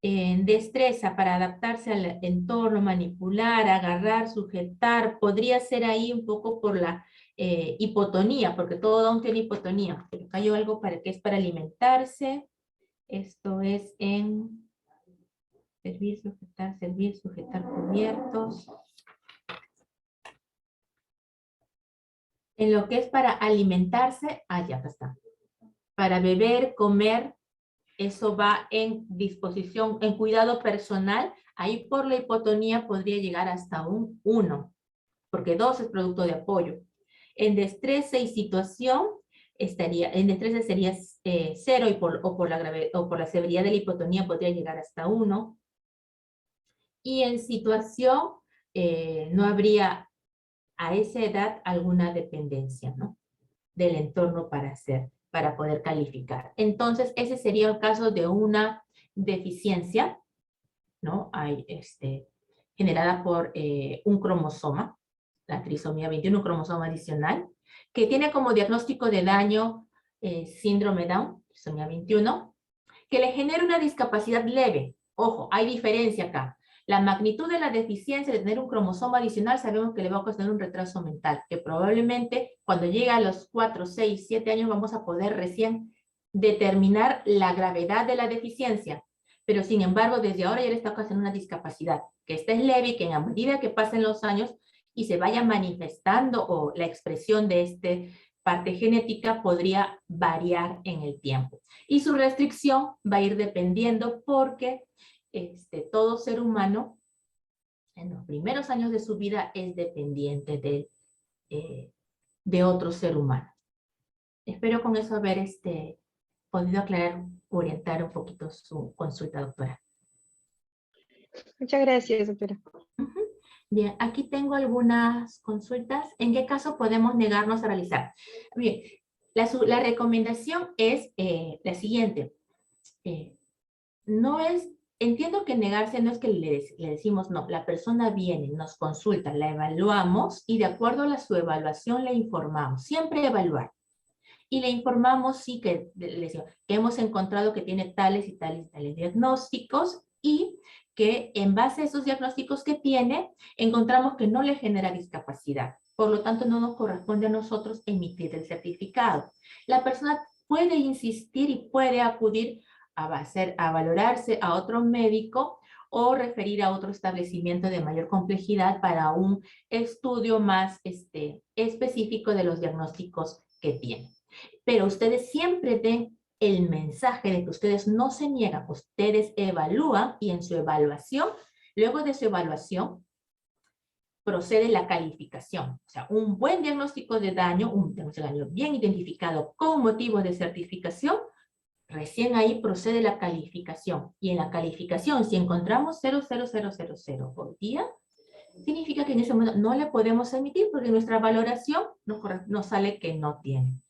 En destreza para adaptarse al entorno, manipular, agarrar, sujetar, podría ser ahí un poco por la hipotonía, porque todo Down tiene hipotonía. Pero cayó algo que es alimentarse. Esto es en servir, sujetar cubiertos. En lo que es para alimentarse, ya está. Para beber, comer, eso va en disposición, en cuidado personal. Ahí por la hipotonía podría llegar hasta un 1, porque 2 es producto de apoyo. En destreza y situación, en destreza sería 0 y por la severidad de la hipotonía podría llegar hasta 1. Y en situación no habría a esa edad alguna dependencia, ¿no?, del entorno para poder calificar. Entonces, ese sería el caso de una deficiencia, ¿no? Generada por un cromosoma, la trisomía 21, un cromosoma adicional, que tiene como diagnóstico de daño síndrome Down, trisomía 21, que le genera una discapacidad leve. Ojo, hay diferencia acá. La magnitud de la deficiencia de tener un cromosoma adicional sabemos que le va a ocasionar un retraso mental, que probablemente cuando llegue a los 4, 6, 7 años vamos a poder recién determinar la gravedad de la deficiencia. Pero sin embargo, desde ahora ya le está ocasionando una discapacidad, que esta es leve y que a medida que pasen los años y se vaya manifestando la expresión de parte genética podría variar en el tiempo. Y su restricción va a ir dependiendo porque todo ser humano en los primeros años de su vida es dependiente de otro ser humano. Espero con eso haber podido aclarar, orientar un poquito su consulta, doctora. Muchas gracias, doctora. Bien, aquí tengo algunas consultas. ¿En qué caso podemos negarnos a realizar? Bien, la recomendación es la siguiente. Entiendo que negarse no es que le decimos no. La persona viene, nos consulta, la evaluamos y de acuerdo a su evaluación le informamos. Siempre evaluar. Y le informamos, sí, que hemos encontrado que tiene tales y tales y tales diagnósticos y que en base a esos diagnósticos que tiene, encontramos que no le genera discapacidad. Por lo tanto, no nos corresponde a nosotros emitir el certificado. La persona puede insistir y puede acudir a valorarse a otro médico o referir a otro establecimiento de mayor complejidad para un estudio más específico de los diagnósticos que tiene. Pero ustedes siempre den el mensaje de que ustedes no se niegan, ustedes evalúan y en su evaluación, luego de su evaluación, procede la calificación. O sea, un buen diagnóstico de daño, un diagnóstico de daño bien identificado con motivo de certificación, recién ahí procede la calificación. Y en la calificación, si encontramos 0,0000 por día, significa que en ese momento no le podemos emitir porque nuestra valoración nos sale que no tiene.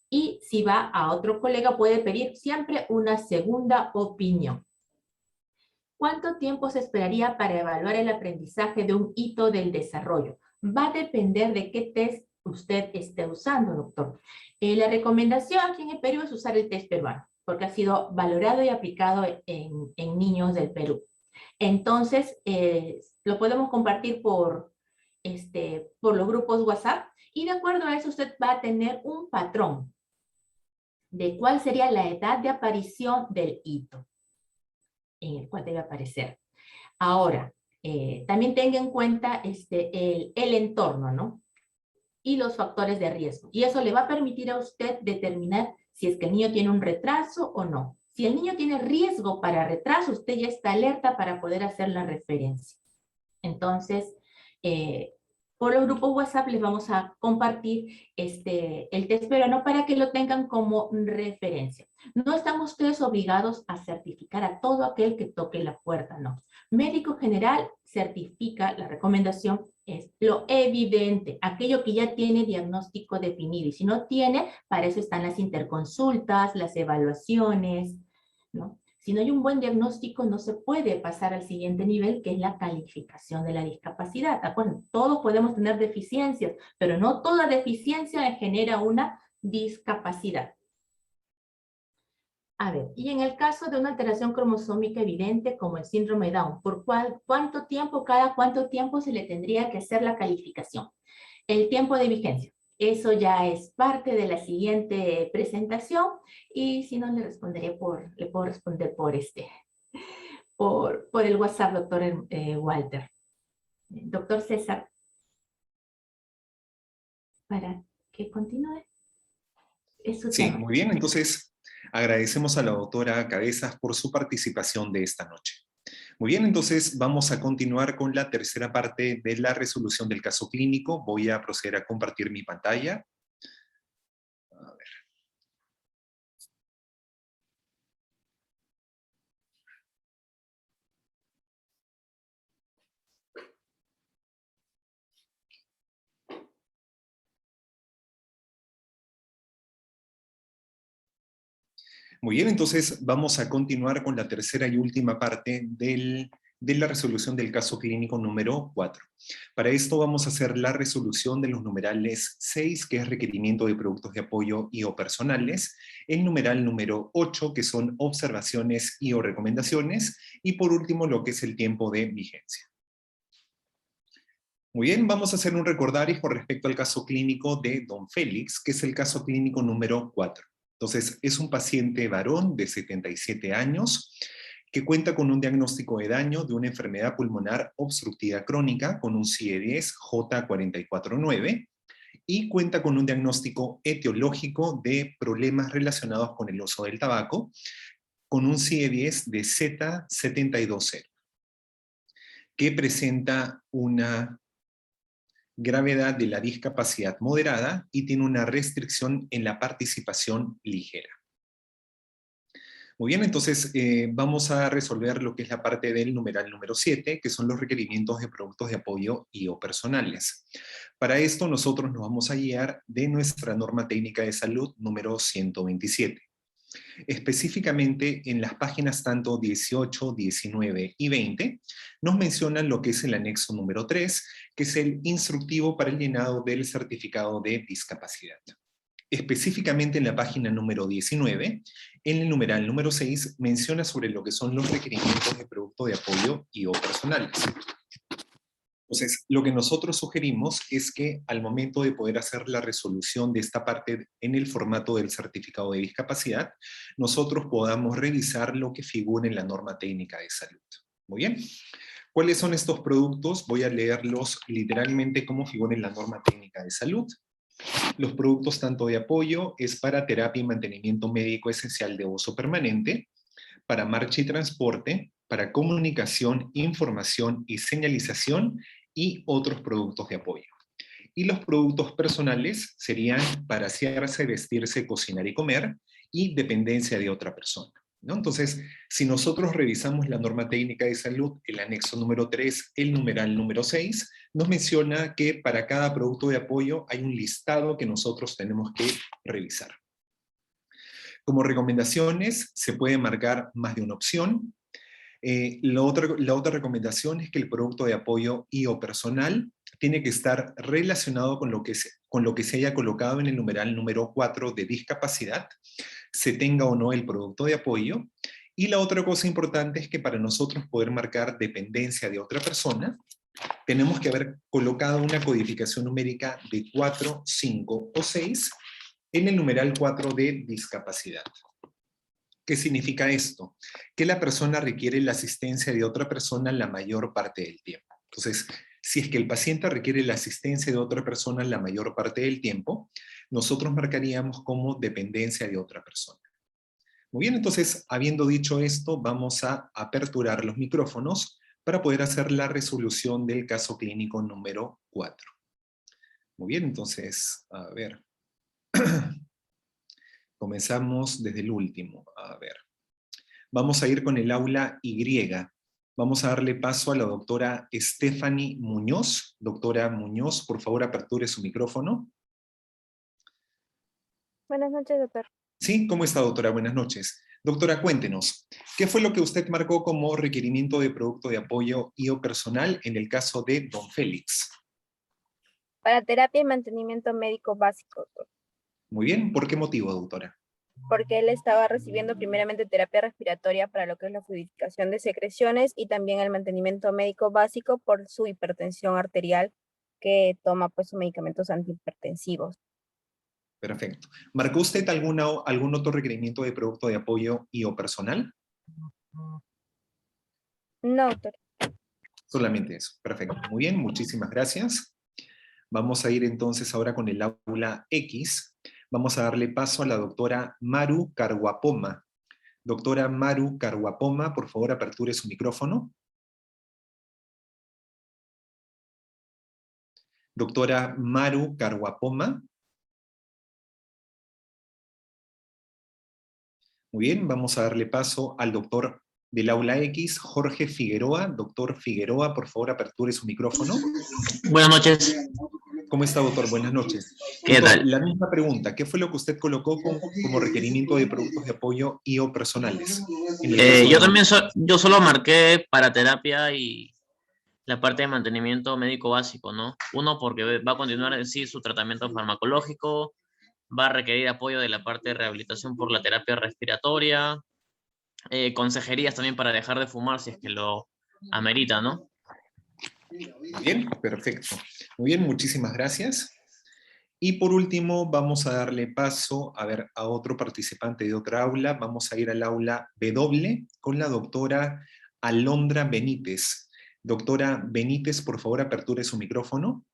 Y si va a otro colega, puede pedir siempre una segunda opinión. ¿Cuánto tiempo se esperaría para evaluar el aprendizaje de un hito del desarrollo? Va a depender de qué test usted esté usando, doctor. La recomendación aquí en el Perú es usar el test peruano, porque ha sido valorado y aplicado en niños del Perú. Entonces, lo podemos compartir por los grupos WhatsApp, y de acuerdo a eso usted va a tener un patrón de cuál sería la edad de aparición del hito en el cual debe aparecer. Ahora, también tenga en cuenta el entorno, ¿no? Y los factores de riesgo. Y eso le va a permitir a usted determinar si es que el niño tiene un retraso o no. Si el niño tiene riesgo para retraso, usted ya está alerta para poder hacer la referencia. Entonces, por los grupos WhatsApp les vamos a compartir el test peruano para que lo tengan como referencia. No están ustedes obligados a certificar a todo aquel que toque la puerta, no. Médico general certifica, la recomendación es lo evidente, aquello que ya tiene diagnóstico definido. Y si no tiene, para eso están las interconsultas, las evaluaciones, ¿no? Si no hay un buen diagnóstico, no se puede pasar al siguiente nivel, que es la calificación de la discapacidad. ¿De acuerdo? Todos podemos tener deficiencias, pero no toda deficiencia genera una discapacidad. A ver, y en el caso de una alteración cromosómica evidente, como el síndrome de Down, cada cuánto tiempo se le tendría que hacer la calificación? El tiempo de vigencia. Eso ya es parte de la siguiente presentación, y si no le puedo responder por el WhatsApp, doctor Walter. Doctor César, para que continúe. Sí, muy bien. Entonces, agradecemos a la doctora Cabezas por su participación de esta noche. Muy bien, entonces vamos a continuar con la tercera parte de la resolución del caso clínico. Voy a proceder a compartir mi pantalla. A ver. Muy bien, entonces vamos a continuar con la tercera y última parte de la resolución del caso clínico número 4. Para esto vamos a hacer la resolución de los numerales 6, que es requerimiento de productos de apoyo y o personales, el numeral número 8, que son observaciones y o recomendaciones, y por último lo que es el tiempo de vigencia. Muy bien, vamos a hacer un recordario con respecto al caso clínico de don Félix, que es el caso clínico número 4. Entonces, es un paciente varón de 77 años que cuenta con un diagnóstico de daño de una enfermedad pulmonar obstructiva crónica con un CIE-10 J449 y cuenta con un diagnóstico etiológico de problemas relacionados con el uso del tabaco, con un CIE-10 de Z72.0, que presenta una gravedad de la discapacidad moderada y tiene una restricción en la participación ligera. Muy bien, entonces vamos a resolver lo que es la parte del numeral número 7, que son los requerimientos de productos de apoyo y o personales. Para esto nosotros nos vamos a guiar de nuestra norma técnica de salud número 127. Específicamente en las páginas tanto 18, 19 y 20, nos mencionan lo que es el anexo número 3, que es el instructivo para el llenado del certificado de discapacidad. Específicamente en la página número 19, en el numeral número 6, menciona sobre lo que son los requerimientos de producto de apoyo y o personales. Entonces, lo que nosotros sugerimos es que al momento de poder hacer la resolución de esta parte en el formato del certificado de discapacidad, nosotros podamos revisar lo que figura en la norma técnica de salud. Muy bien. ¿Cuáles son estos productos? Voy a leerlos literalmente como figura en la norma técnica de salud. Los productos tanto de apoyo es para terapia y mantenimiento médico esencial de uso permanente, para marcha y transporte, para comunicación, información y señalización y otros productos de apoyo. Y los productos personales serían para asearse, vestirse, cocinar y comer y dependencia de otra persona, ¿no? Entonces, si nosotros revisamos la norma técnica de salud, el anexo número 3, el numeral número 6, nos menciona que para cada producto de apoyo hay un listado que nosotros tenemos que revisar. Como recomendaciones, se puede marcar más de una opción. La otra recomendación es que el producto de apoyo y o personal tiene que estar relacionado con lo que se haya colocado en el numeral número 4 de discapacidad, se tenga o no el producto de apoyo. Y la otra cosa importante es que para nosotros poder marcar dependencia de otra persona, tenemos que haber colocado una codificación numérica de 4, 5 o 6 en el numeral 4 de discapacidad. ¿Qué significa esto? Que la persona requiere la asistencia de otra persona la mayor parte del tiempo. Entonces, si es que el paciente requiere la asistencia de otra persona la mayor parte del tiempo, nosotros marcaríamos como dependencia de otra persona. Muy bien, entonces, habiendo dicho esto, vamos a aperturar los micrófonos para poder hacer la resolución del caso clínico número 4. Muy bien, entonces, a ver. Comenzamos desde el último. A ver. Vamos a ir con el aula Y. Vamos a darle paso a la doctora Stephanie Muñoz. Doctora Muñoz, por favor, aperture su micrófono. Buenas noches, doctor. Sí, ¿cómo está, doctora? Buenas noches. Doctora, cuéntenos, ¿qué fue lo que usted marcó como requerimiento de producto de apoyo y o personal en el caso de don Félix? Para terapia y mantenimiento médico básico, doctor. Muy bien, ¿por qué motivo, doctora? Porque él estaba recibiendo primeramente terapia respiratoria para lo que es la fluidificación de secreciones y también el mantenimiento médico básico por su hipertensión arterial, que toma pues sus medicamentos antihipertensivos. Perfecto. ¿Marcó usted algún otro requerimiento de producto de apoyo y o personal? No, doctor. Solamente eso. Perfecto. Muy bien, muchísimas gracias. Vamos a ir entonces ahora con el aula X. Vamos a darle paso a la doctora Maru Carguapoma. Doctora Maru Carguapoma, por favor, aperture su micrófono. Doctora Maru Carguapoma. Muy bien, vamos a darle paso al doctor del aula X, Jorge Figueroa. Doctor Figueroa, por favor, aperture su micrófono. Buenas noches. ¿Cómo está, doctor? Buenas noches. ¿Qué Doctor, tal? la misma pregunta. ¿Qué fue lo que usted colocó como requerimiento de productos de apoyo y o personales? Yo solo marqué para terapia y la parte de mantenimiento médico básico, ¿no? Uno, porque va a continuar en sí su tratamiento farmacológico, va a requerir apoyo de la parte de rehabilitación por la terapia respiratoria, consejerías también para dejar de fumar si es que lo amerita, ¿no? Bien, perfecto. Muy bien, muchísimas gracias. Y por último, vamos a darle paso a otro participante de otra aula. Vamos a ir al aula W con la doctora Alondra Benítez. Doctora Benítez, por favor, aperture su micrófono.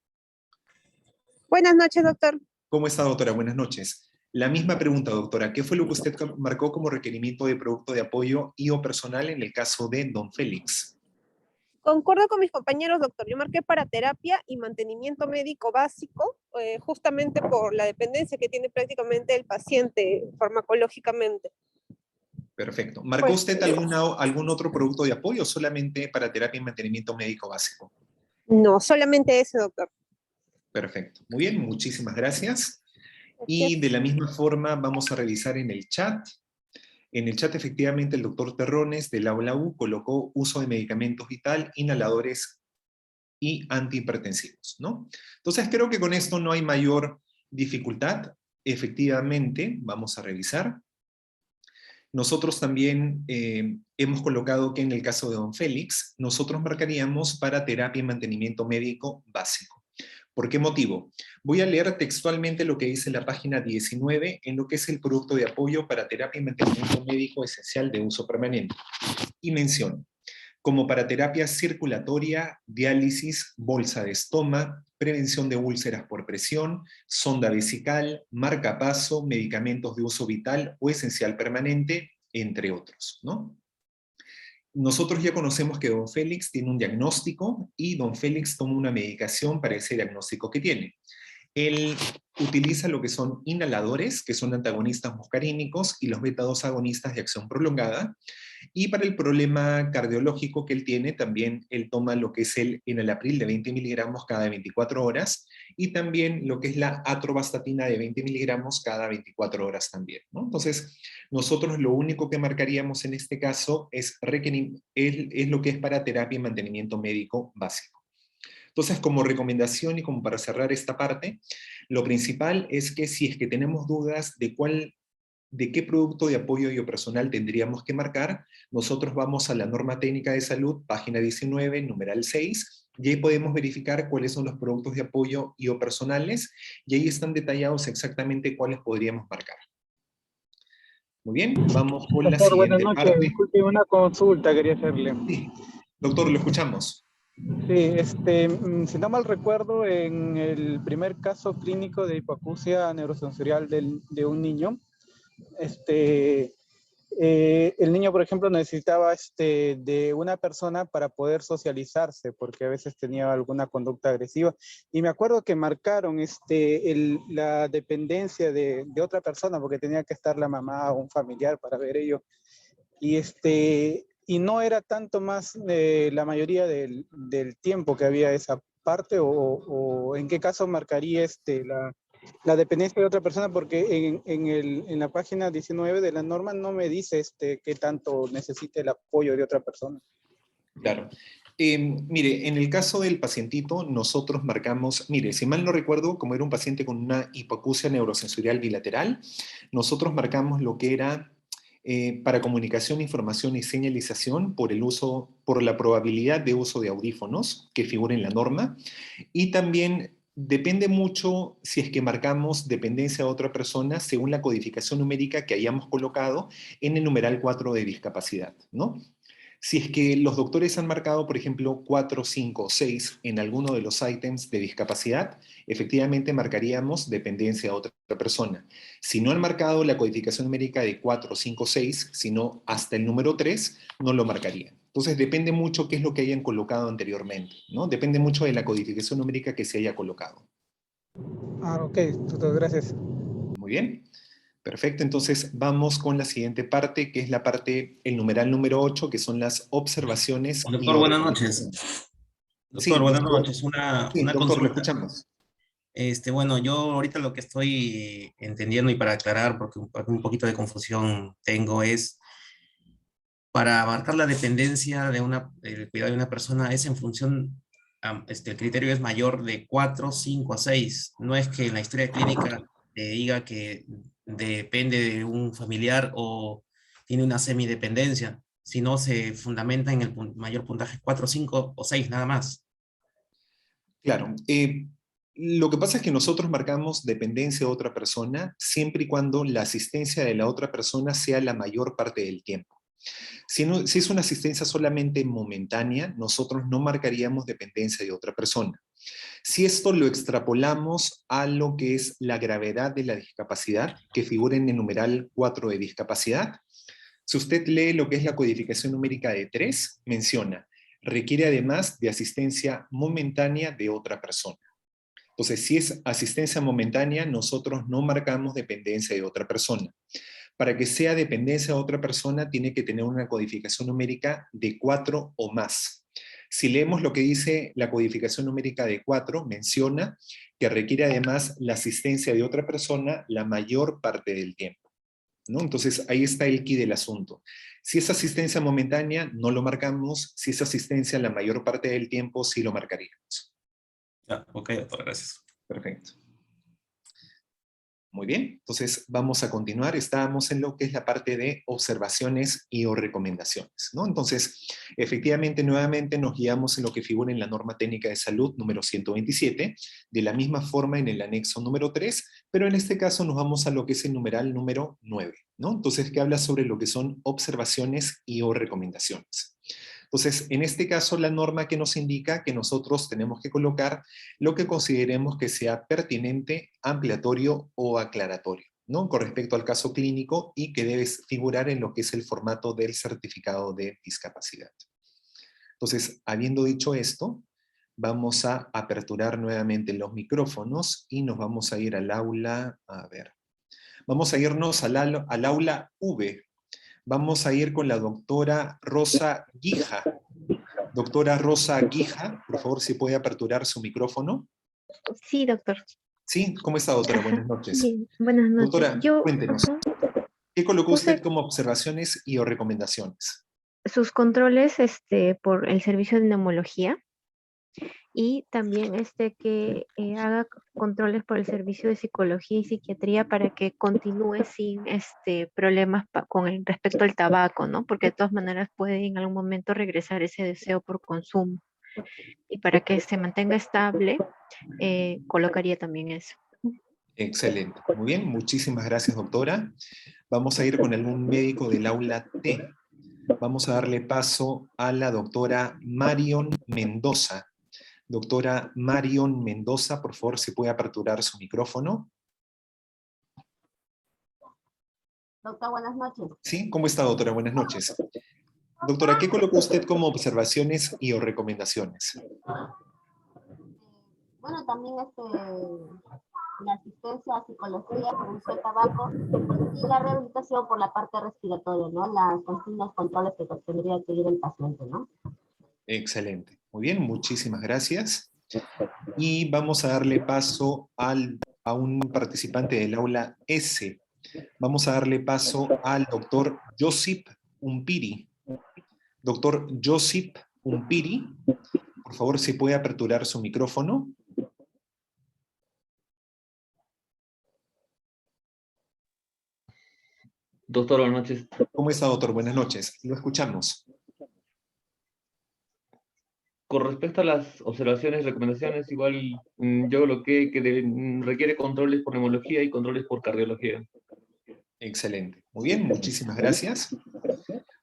Buenas noches, doctor. ¿Cómo está, doctora? Buenas noches. La misma pregunta, doctora. ¿Qué fue lo que usted marcó como requerimiento de producto de apoyo y o personal en el caso de don Félix? Concuerdo con mis compañeros, doctor. Yo marqué para terapia y mantenimiento médico básico, justamente por la dependencia que tiene prácticamente el paciente farmacológicamente. Perfecto. ¿Marcó usted algún otro producto de apoyo o solamente para terapia y mantenimiento médico básico? No, solamente ese, doctor. Perfecto. Muy bien, muchísimas gracias. Y de la misma forma vamos a revisar en el chat. En el chat efectivamente el doctor Terrones del Aula U colocó uso de medicamentos vital, inhaladores y antihipertensivos, ¿no? Entonces creo que con esto no hay mayor dificultad. Efectivamente, vamos a revisar. Nosotros también hemos colocado que en el caso de don Félix, nosotros marcaríamos para terapia y mantenimiento médico básico. ¿Por qué motivo? Voy a leer textualmente lo que dice la página 19 en lo que es el producto de apoyo para terapia y mantenimiento médico esencial de uso permanente. Y menciona, como para terapia circulatoria, diálisis, bolsa de estoma, prevención de úlceras por presión, sonda vesical, marcapaso, medicamentos de uso vital o esencial permanente, entre otros, ¿no? Nosotros ya conocemos que don Félix tiene un diagnóstico y don Félix toma una medicación para ese diagnóstico que tiene. Él utiliza lo que son inhaladores, que son antagonistas muscarínicos, y los beta-2 agonistas de acción prolongada. Y para el problema cardiológico que él tiene, también él toma lo que es el enalapril de 20 miligramos cada 24 horas, y también lo que es la atorvastatina de 20 miligramos cada 24 horas también, ¿no? Entonces, nosotros lo único que marcaríamos en este caso es lo que es para terapia y mantenimiento médico básico. Entonces, como recomendación y como para cerrar esta parte, lo principal es que si es que tenemos dudas de qué producto de apoyo y o personal tendríamos que marcar, nosotros vamos a la norma técnica de salud, página 19, numeral 6, y ahí podemos verificar cuáles son los productos de apoyo y o personales, y ahí están detallados exactamente cuáles podríamos marcar. Muy bien, vamos con la Doctor, siguiente buenas noches. parte. Disculpe, una consulta quería hacerle. Sí, doctor, lo escuchamos. Sí, si no mal recuerdo, en el primer caso clínico de hipoacusia neurosensorial de un niño, el niño, por ejemplo, necesitaba de una persona para poder socializarse, porque a veces tenía alguna conducta agresiva. Y me acuerdo que marcaron la dependencia de otra persona, porque tenía que estar la mamá o un familiar para ver ello. Y no era tanto más la mayoría del tiempo que había esa parte, o en qué caso marcaría la dependencia de otra persona, porque en la página 19 de la norma no me dice qué tanto necesita el apoyo de otra persona. Claro. Mire, en el caso del pacientito, nosotros marcamos, mire, si mal no recuerdo, como era un paciente con una hipoacusia neurosensorial bilateral, nosotros marcamos lo que era para comunicación, información y señalización por la probabilidad de uso de audífonos que figura en la norma, y también depende mucho si es que marcamos dependencia de otra persona según la codificación numérica que hayamos colocado en el numeral 4 de discapacidad, ¿no? Si es que los doctores han marcado, por ejemplo, 4, 5 o 6 en alguno de los ítems de discapacidad, efectivamente marcaríamos dependencia de otra persona. Si no han marcado la codificación numérica de 4, 5, 6, sino hasta el número 3, no lo marcarían. Entonces depende mucho qué es lo que hayan colocado anteriormente, ¿no? Depende mucho de la codificación numérica que se haya colocado. Ah, ok, doctor, gracias. Muy bien. Perfecto, entonces vamos con la siguiente parte, que es la parte, el numeral número 8, que son las observaciones. Doctor, buenas noches. Doctor, sí, buenas doctor. noches. Una Doctor, consulta. lo escuchamos. Bueno, yo ahorita lo que estoy entendiendo y para aclarar, porque un poquito de confusión tengo, es para marcar la dependencia del cuidado de una persona, es en función, el criterio es mayor de 4, 5 a 6. No es que en la historia clínica diga que depende de un familiar o tiene una semidependencia, sino se fundamenta en el mayor puntaje 4, 5 o 6 nada más. Claro. Lo que pasa es que nosotros marcamos dependencia de otra persona siempre y cuando la asistencia de la otra persona sea la mayor parte del tiempo. Si es una asistencia solamente momentánea, nosotros no marcaríamos dependencia de otra persona. Si esto lo extrapolamos a lo que es la gravedad de la discapacidad, que figura en el numeral 4 de discapacidad, si usted lee lo que es la codificación numérica de 3, menciona, requiere además de asistencia momentánea de otra persona. Entonces, si es asistencia momentánea, nosotros no marcamos dependencia de otra persona. Para que sea dependencia de otra persona, tiene que tener una codificación numérica de 4 o más. Si leemos lo que dice la codificación numérica de 4, menciona que requiere además la asistencia de otra persona la mayor parte del tiempo, ¿no? Entonces, ahí está el quid del asunto. Si es asistencia momentánea, no lo marcamos. Si es asistencia la mayor parte del tiempo, sí lo marcaríamos. Ya, ok, doctor, gracias. Perfecto. Muy bien, entonces vamos a continuar. Estábamos en lo que es la parte de observaciones y o recomendaciones, ¿no? Entonces, efectivamente, nuevamente nos guiamos en lo que figura en la norma técnica de salud número 127, de la misma forma en el anexo número 3, pero en este caso nos vamos a lo que es el numeral número 9, ¿no? Entonces, que habla sobre lo que son observaciones y o recomendaciones. Entonces, en este caso, la norma que nos indica que nosotros tenemos que colocar lo que consideremos que sea pertinente, ampliatorio o aclaratorio, ¿no? Con respecto al caso clínico y que debe figurar en lo que es el formato del certificado de discapacidad. Entonces, habiendo dicho esto, vamos a aperturar nuevamente los micrófonos y nos vamos a ir al aula, vamos a irnos al aula V. Vamos a ir con la doctora Rosa Guija. Doctora Rosa Guija, por favor, si puede aperturar su micrófono. Sí, doctor. Sí, ¿cómo está, doctora? Buenas noches. Bien, buenas noches. Doctora, cuéntenos, ¿qué colocó usted como observaciones y o recomendaciones? Sus controles por el servicio de neumología y también que haga controles por el servicio de psicología y psiquiatría para que continúe sin problemas con respecto al tabaco, ¿no? Porque de todas maneras puede en algún momento regresar ese deseo por consumo. Y para que se mantenga estable, colocaría también eso. Excelente. Muy bien, muchísimas gracias, doctora. Vamos a ir con algún médico del aula T. Vamos a darle paso a la doctora Marion Mendoza. Doctora Marion Mendoza, por favor, si puede aperturar su micrófono. Doctora, buenas noches. Sí, ¿cómo está, doctora? Buenas noches. Doctora, ¿qué colocó usted como observaciones y o recomendaciones? Bueno, también la asistencia a psicología por uso de tabaco y la rehabilitación por la parte respiratoria, ¿no? Las continuos controles que tendría que ir el paciente, ¿no? Excelente. Muy bien, muchísimas gracias. Y vamos a darle paso a un participante del aula S. Vamos a darle paso al doctor Josip Umpiri. Doctor Josip Umpiri, por favor, si puede aperturar su micrófono. Doctor, buenas noches. ¿Cómo está, doctor? Buenas noches. Lo escuchamos. Con respecto a las observaciones y recomendaciones, igual yo lo que requiere controles por neumología y controles por cardiología. Excelente. Muy bien, muchísimas gracias.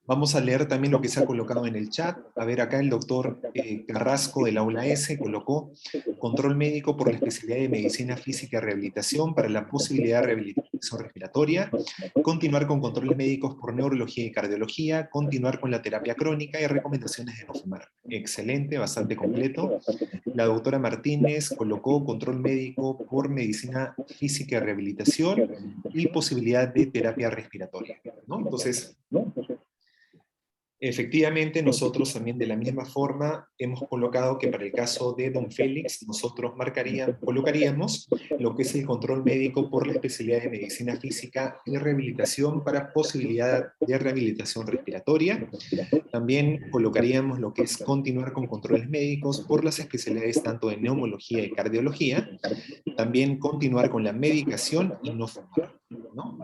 Vamos a leer también lo que se ha colocado en el chat. A ver, acá el doctor Carrasco del aula S colocó control médico por la especialidad de medicina física y rehabilitación para la posibilidad de rehabilitación respiratoria, continuar con controles médicos por neurología y cardiología, continuar con la terapia crónica y recomendaciones de no fumar. Excelente, bastante completo. La doctora Martínez colocó control médico por medicina física y rehabilitación y posibilidad de terapia respiratoria, ¿no? Entonces, efectivamente, nosotros también de la misma forma hemos colocado que para el caso de don Félix, nosotros colocaríamos lo que es el control médico por la especialidad de medicina física y rehabilitación para posibilidad de rehabilitación respiratoria. También colocaríamos lo que es continuar con controles médicos por las especialidades tanto de neumología y cardiología. También continuar con la medicación y no fumar, ¿no?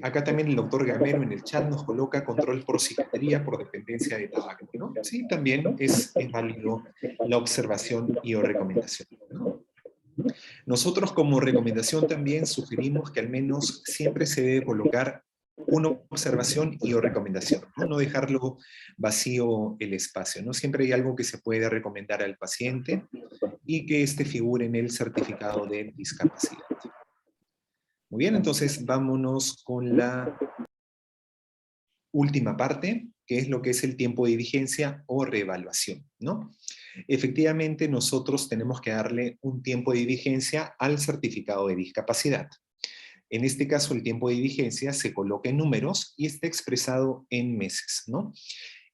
Acá también el doctor Gamero en el chat nos coloca control por psiquiatría por dependencia de tabaco, ¿no? Sí, también es válido la observación y o recomendación, ¿no? Nosotros como recomendación también sugerimos que al menos siempre se debe colocar una observación y o recomendación, ¿no? No dejarlo vacío el espacio, ¿no? Siempre hay algo que se puede recomendar al paciente y que éste figure en el certificado de discapacidad. Muy bien, entonces vámonos con la última parte, que es lo que es el tiempo de vigencia o reevaluación, ¿no? Efectivamente, nosotros tenemos que darle un tiempo de vigencia al certificado de discapacidad. En este caso, el tiempo de vigencia se coloca en números y está expresado en meses, ¿no?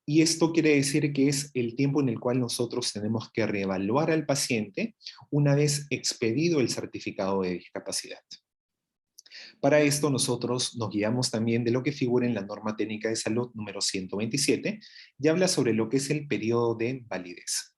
Y esto quiere decir que es el tiempo en el cual nosotros tenemos que reevaluar al paciente una vez expedido el certificado de discapacidad. Para esto nosotros nos guiamos también de lo que figura en la norma técnica de salud número 127 y habla sobre lo que es el periodo de validez.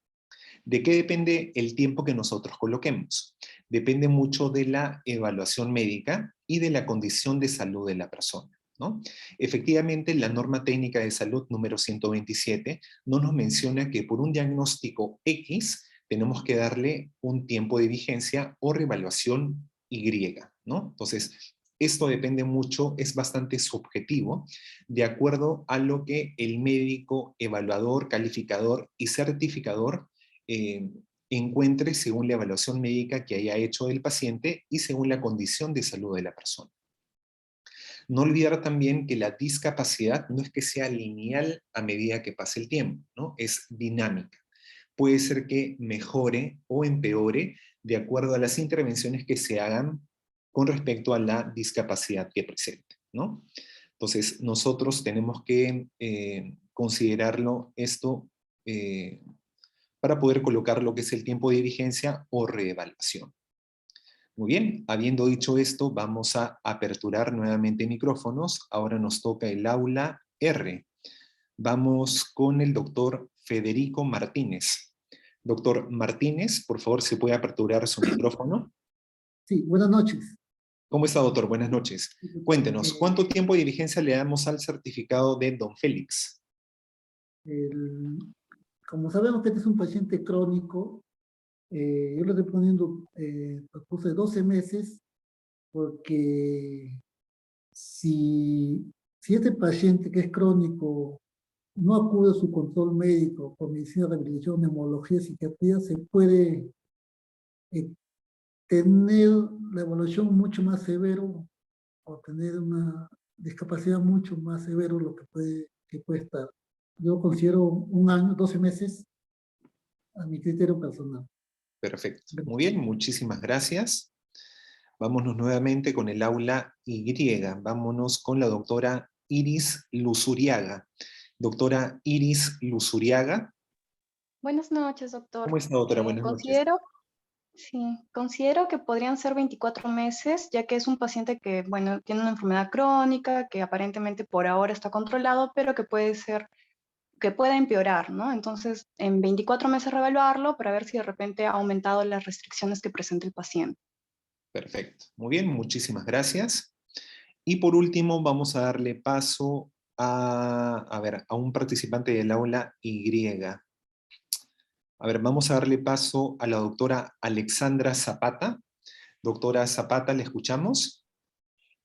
¿De qué depende el tiempo que nosotros coloquemos? Depende mucho de la evaluación médica y de la condición de salud de la persona, ¿no? Efectivamente, la norma técnica de salud número 127 no nos menciona que por un diagnóstico X tenemos que darle un tiempo de vigencia o reevaluación Y, ¿no? Entonces, esto depende mucho, es bastante subjetivo, de acuerdo a lo que el médico, evaluador, calificador y certificador encuentre según la evaluación médica que haya hecho del paciente y según la condición de salud de la persona. No olvidar también que la discapacidad no es que sea lineal a medida que pase el tiempo, ¿no? Es dinámica. Puede ser que mejore o empeore de acuerdo a las intervenciones que se hagan con respecto a la discapacidad que presente, ¿no? Entonces, nosotros tenemos que considerarlo esto para poder colocar lo que es el tiempo de vigencia o reevaluación. Muy bien, habiendo dicho esto, vamos a aperturar nuevamente micrófonos. Ahora nos toca el aula R. Vamos con el doctor Federico Martínez. Doctor Martínez, por favor, ¿se puede aperturar su micrófono? Sí, buenas noches. ¿Cómo está, doctor? Buenas noches. Cuéntenos, ¿cuánto tiempo de vigencia le damos al certificado de don Félix? Como sabemos que este es un paciente crónico, yo le estoy poniendo, puse 12 meses, porque si este paciente que es crónico no acude a su control médico con medicina, rehabilitación, neumología, psiquiatría, se puede tener la evaluación mucho más severo o tener una discapacidad mucho más severo lo que puede estar. Yo considero un año, 12 meses, a mi criterio personal. Perfecto. Muy bien, muchísimas gracias. Vámonos nuevamente con el aula Y. Vámonos con la doctora Iris Luzuriaga. Doctora Iris Luzuriaga. Buenas noches, doctor. ¿Cómo está, doctora? Buenas noches. Considero que podrían ser 24 meses, ya que es un paciente que, bueno, tiene una enfermedad crónica, que aparentemente por ahora está controlado, pero que puede empeorar, ¿no? Entonces, en 24 meses reevaluarlo para ver si de repente ha aumentado las restricciones que presenta el paciente. Perfecto. Muy bien, muchísimas gracias. Y por último, vamos a darle paso a un participante del aula Y. A ver, vamos a darle paso a la doctora Alexandra Zapata. Doctora Zapata, ¿le escuchamos?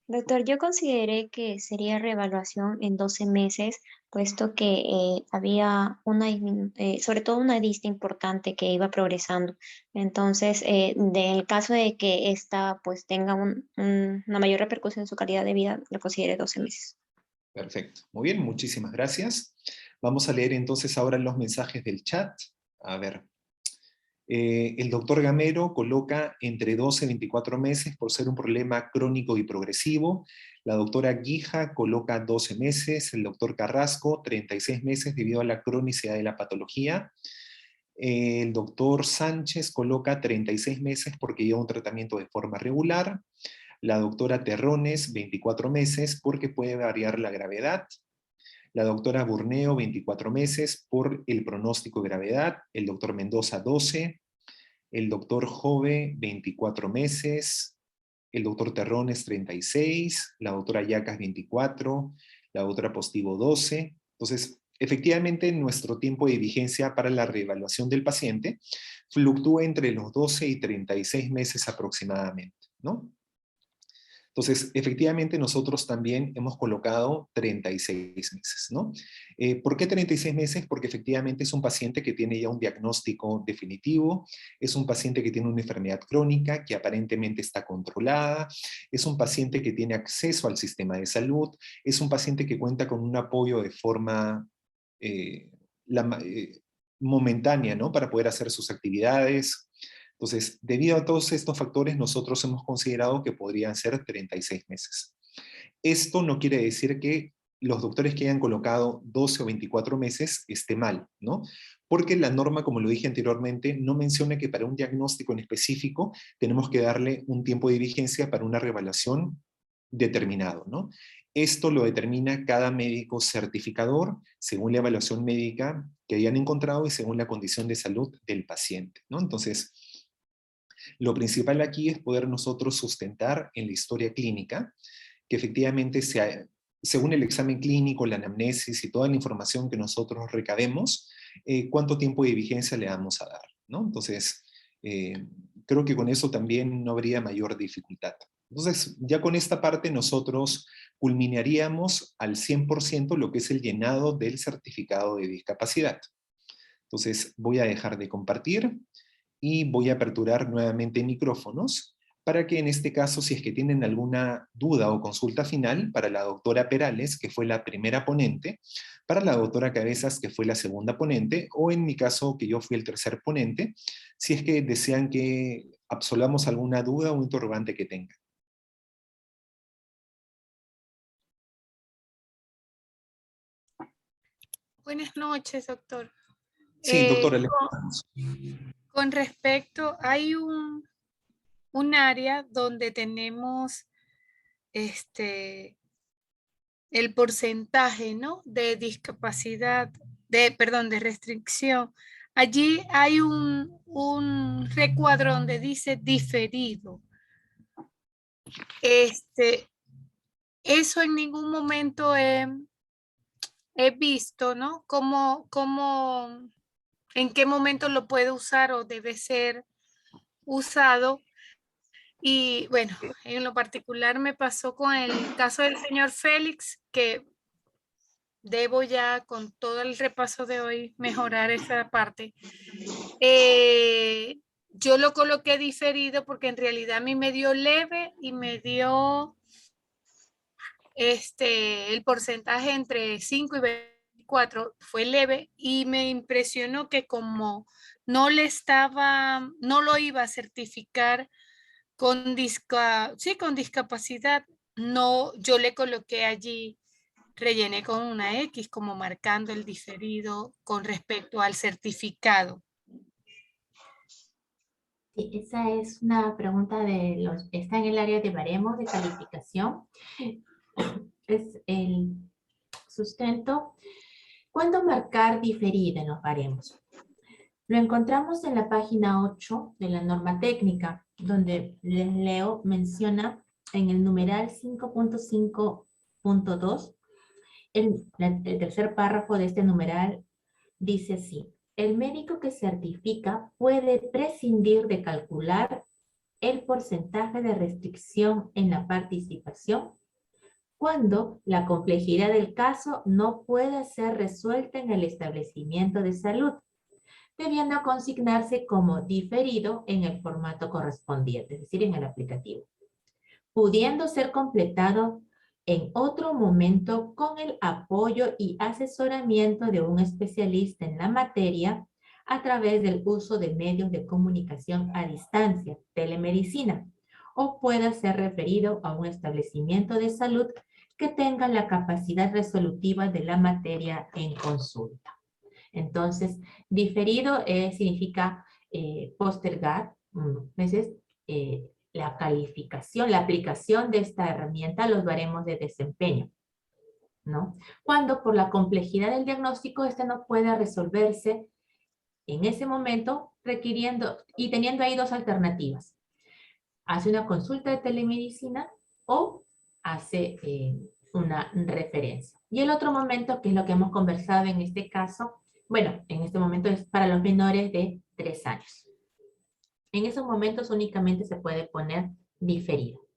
Doctor, yo consideré que sería reevaluación en 12 meses, puesto que había sobre todo una lista importante que iba progresando. Entonces, del caso de que esta pues tenga una mayor repercusión en su calidad de vida, lo consideré 12 meses. Perfecto. Muy bien, muchísimas gracias. Vamos a leer entonces ahora los mensajes del chat. A ver. El doctor Gamero coloca entre 12 y 24 meses por ser un problema crónico y progresivo. La doctora Guija coloca 12 meses. El doctor Carrasco 36 meses debido a la cronicidad de la patología. El doctor Sánchez coloca 36 meses porque lleva un tratamiento de forma regular. La doctora Terrones 24 meses porque puede variar la gravedad. La doctora Burneo, 24 meses por el pronóstico de gravedad. El doctor Mendoza, 12. El doctor Jove, 24 meses. El doctor Terrones, 36. La doctora Yacas, 24. La doctora Postigo, 12. Entonces, efectivamente, nuestro tiempo de vigencia para la reevaluación del paciente fluctúa entre los 12 y 36 meses aproximadamente, ¿no? Entonces, efectivamente, nosotros también hemos colocado 36 meses, ¿no? ¿Por qué 36 meses? Porque efectivamente es un paciente que tiene ya un diagnóstico definitivo, es un paciente que tiene una enfermedad crónica que aparentemente está controlada, es un paciente que tiene acceso al sistema de salud, es un paciente que cuenta con un apoyo de forma momentánea, ¿no? Para poder hacer sus actividades. Entonces, debido a todos estos factores, nosotros hemos considerado que podrían ser 36 meses. Esto no quiere decir que los doctores que hayan colocado 12 o 24 meses esté mal, ¿no? Porque la norma, como lo dije anteriormente, no menciona que para un diagnóstico en específico tenemos que darle un tiempo de vigencia para una reevaluación determinado, ¿no? Esto lo determina cada médico certificador según la evaluación médica que hayan encontrado y según la condición de salud del paciente, ¿no? Entonces, lo principal aquí es poder nosotros sustentar en la historia clínica que efectivamente según el examen clínico, la anamnesis y toda la información que nosotros recabemos, cuánto tiempo de vigencia le vamos a dar, ¿no? Entonces, creo que con eso también no habría mayor dificultad. Entonces, ya con esta parte nosotros culminaríamos al 100% lo que es el llenado del certificado de discapacidad. Entonces, voy a dejar de compartir y voy a aperturar nuevamente micrófonos para que en este caso, si es que tienen alguna duda o consulta final, para la doctora Perales, que fue la primera ponente, para la doctora Cabezas, que fue la segunda ponente, o en mi caso, que yo fui el tercer ponente, si es que desean que absolvamos alguna duda o interrogante que tengan. Buenas noches, doctor. Sí, doctora. Con respecto, hay un área donde tenemos el porcentaje, ¿no? De discapacidad, perdón, de restricción. Allí hay un recuadro donde dice diferido. Eso en ningún momento he visto, ¿no? ¿En qué momento lo puede usar o debe ser usado? Y bueno, en lo particular me pasó con el caso del señor Félix, que debo ya con todo el repaso de hoy mejorar esa parte. Yo lo coloqué diferido porque en realidad a mí me dio leve y me dio el porcentaje entre 5 y 24 fue leve, y me impresionó que como no lo iba a certificar con discapacidad, no, yo le coloqué allí, rellené con una X como marcando el diferido con respecto al certificado. Sí, esa es una pregunta está en el área de baremos de calificación. Es el sustento. ¿Cuándo marcar diferido en los baremos? Lo encontramos en la página 8 de la norma técnica, donde les leo, menciona en el numeral 5.5.2, el tercer párrafo de este numeral dice así: el médico que certifica puede prescindir de calcular el porcentaje de restricción en la participación cuando la complejidad del caso no puede ser resuelta en el establecimiento de salud, debiendo consignarse como diferido en el formato correspondiente, es decir, en el aplicativo, pudiendo ser completado en otro momento con el apoyo y asesoramiento de un especialista en la materia a través del uso de medios de comunicación a distancia, telemedicina, o pueda ser referido a un establecimiento de salud que tenga la capacidad resolutiva de la materia en consulta. Entonces, diferido significa postergar veces la calificación, la aplicación de esta herramienta a los baremos de desempeño, ¿no? Cuando por la complejidad del diagnóstico este no puede resolverse en ese momento, requiriendo y teniendo ahí dos alternativas. Hace una consulta de telemedicina o hace una referencia. Y el otro momento, que es lo que hemos conversado en este caso, bueno, en este momento es para los menores de 3 años. En esos momentos únicamente se puede poner diferido.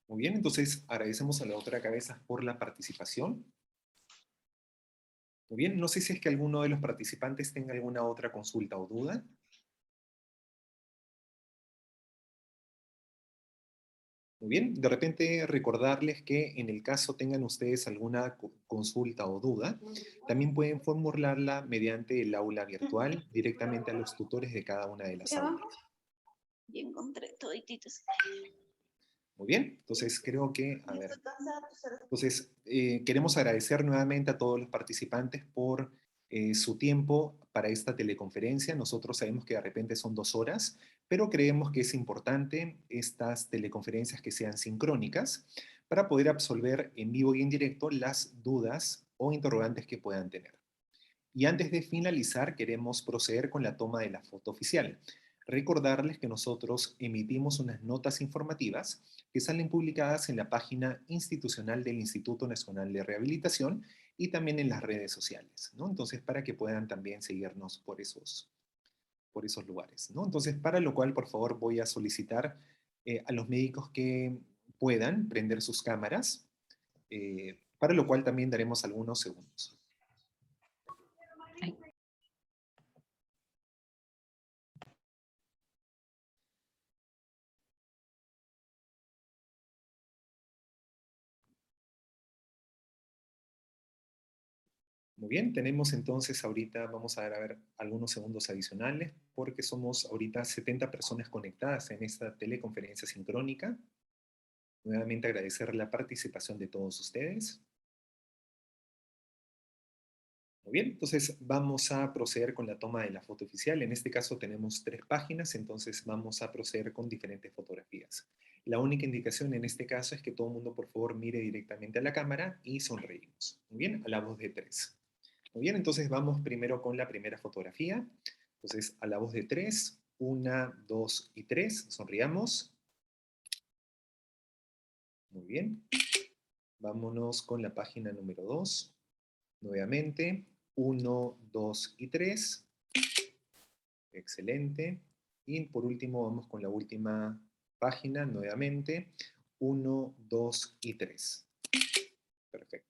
Muy bien, entonces agradecemos a la doctora Cabezas por la participación. Muy bien, no sé si es que alguno de los participantes tenga alguna otra consulta o duda. Muy bien, de repente recordarles que en el caso tengan ustedes alguna consulta o duda, también pueden formularla mediante el aula virtual directamente a los tutores de cada una de las aulas. Y encontré todititos. Muy bien, entonces creo que, a ver, entonces queremos agradecer nuevamente a todos los participantes por su tiempo para esta teleconferencia. Nosotros sabemos que de repente son 2 horas, pero creemos que es importante estas teleconferencias que sean sincrónicas para poder absolver en vivo y en directo las dudas o interrogantes que puedan tener. Y antes de finalizar, queremos proceder con la toma de la foto oficial. Recordarles que nosotros emitimos unas notas informativas que salen publicadas en la página institucional del Instituto Nacional de Rehabilitación y también en las redes sociales, ¿no? Entonces, para que puedan también seguirnos por esos lugares, ¿no? Entonces, para lo cual, por favor, voy a solicitar a los médicos que puedan prender sus cámaras, para lo cual también daremos algunos segundos. Muy bien, tenemos entonces ahorita, vamos a ver algunos segundos adicionales, porque somos ahorita 70 personas conectadas en esta teleconferencia sincrónica. Nuevamente agradecer la participación de todos ustedes. Muy bien, entonces vamos a proceder con la toma de la foto oficial. En este caso tenemos 3 páginas, entonces vamos a proceder con diferentes fotografías. La única indicación en este caso es que todo el mundo por favor mire directamente a la cámara y sonreímos. Muy bien, a la voz de 3. Muy bien, entonces vamos primero con la primera fotografía. Entonces, a la voz de 3, 1, 2 y 3, sonriamos. Muy bien. Vámonos con la página número 2. Nuevamente, 1, 2 y 3. Excelente. Y por último, vamos con la última página, nuevamente, 1, 2 y 3. Perfecto.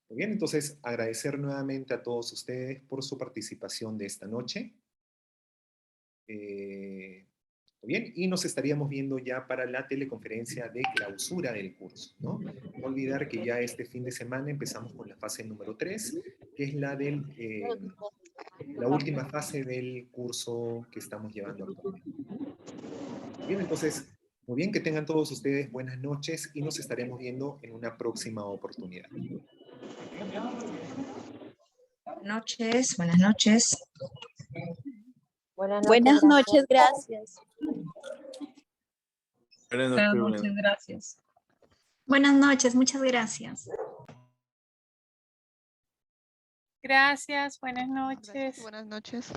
Muy bien, entonces agradecer nuevamente a todos ustedes por su participación de esta noche. Muy bien, y nos estaríamos viendo ya para la teleconferencia de clausura del curso, ¿no? No olvidar que ya este fin de semana empezamos con la fase número 3, que es la última fase del curso que estamos llevando actualmente. Bien, entonces, muy bien, que tengan todos ustedes buenas noches y nos estaremos viendo en una próxima oportunidad. Buenas noches, buenas noches. Buenas noches, gracias. Buenas noches, gracias. Buenas noches, muchas gracias. Gracias, buenas noches. Buenas noches.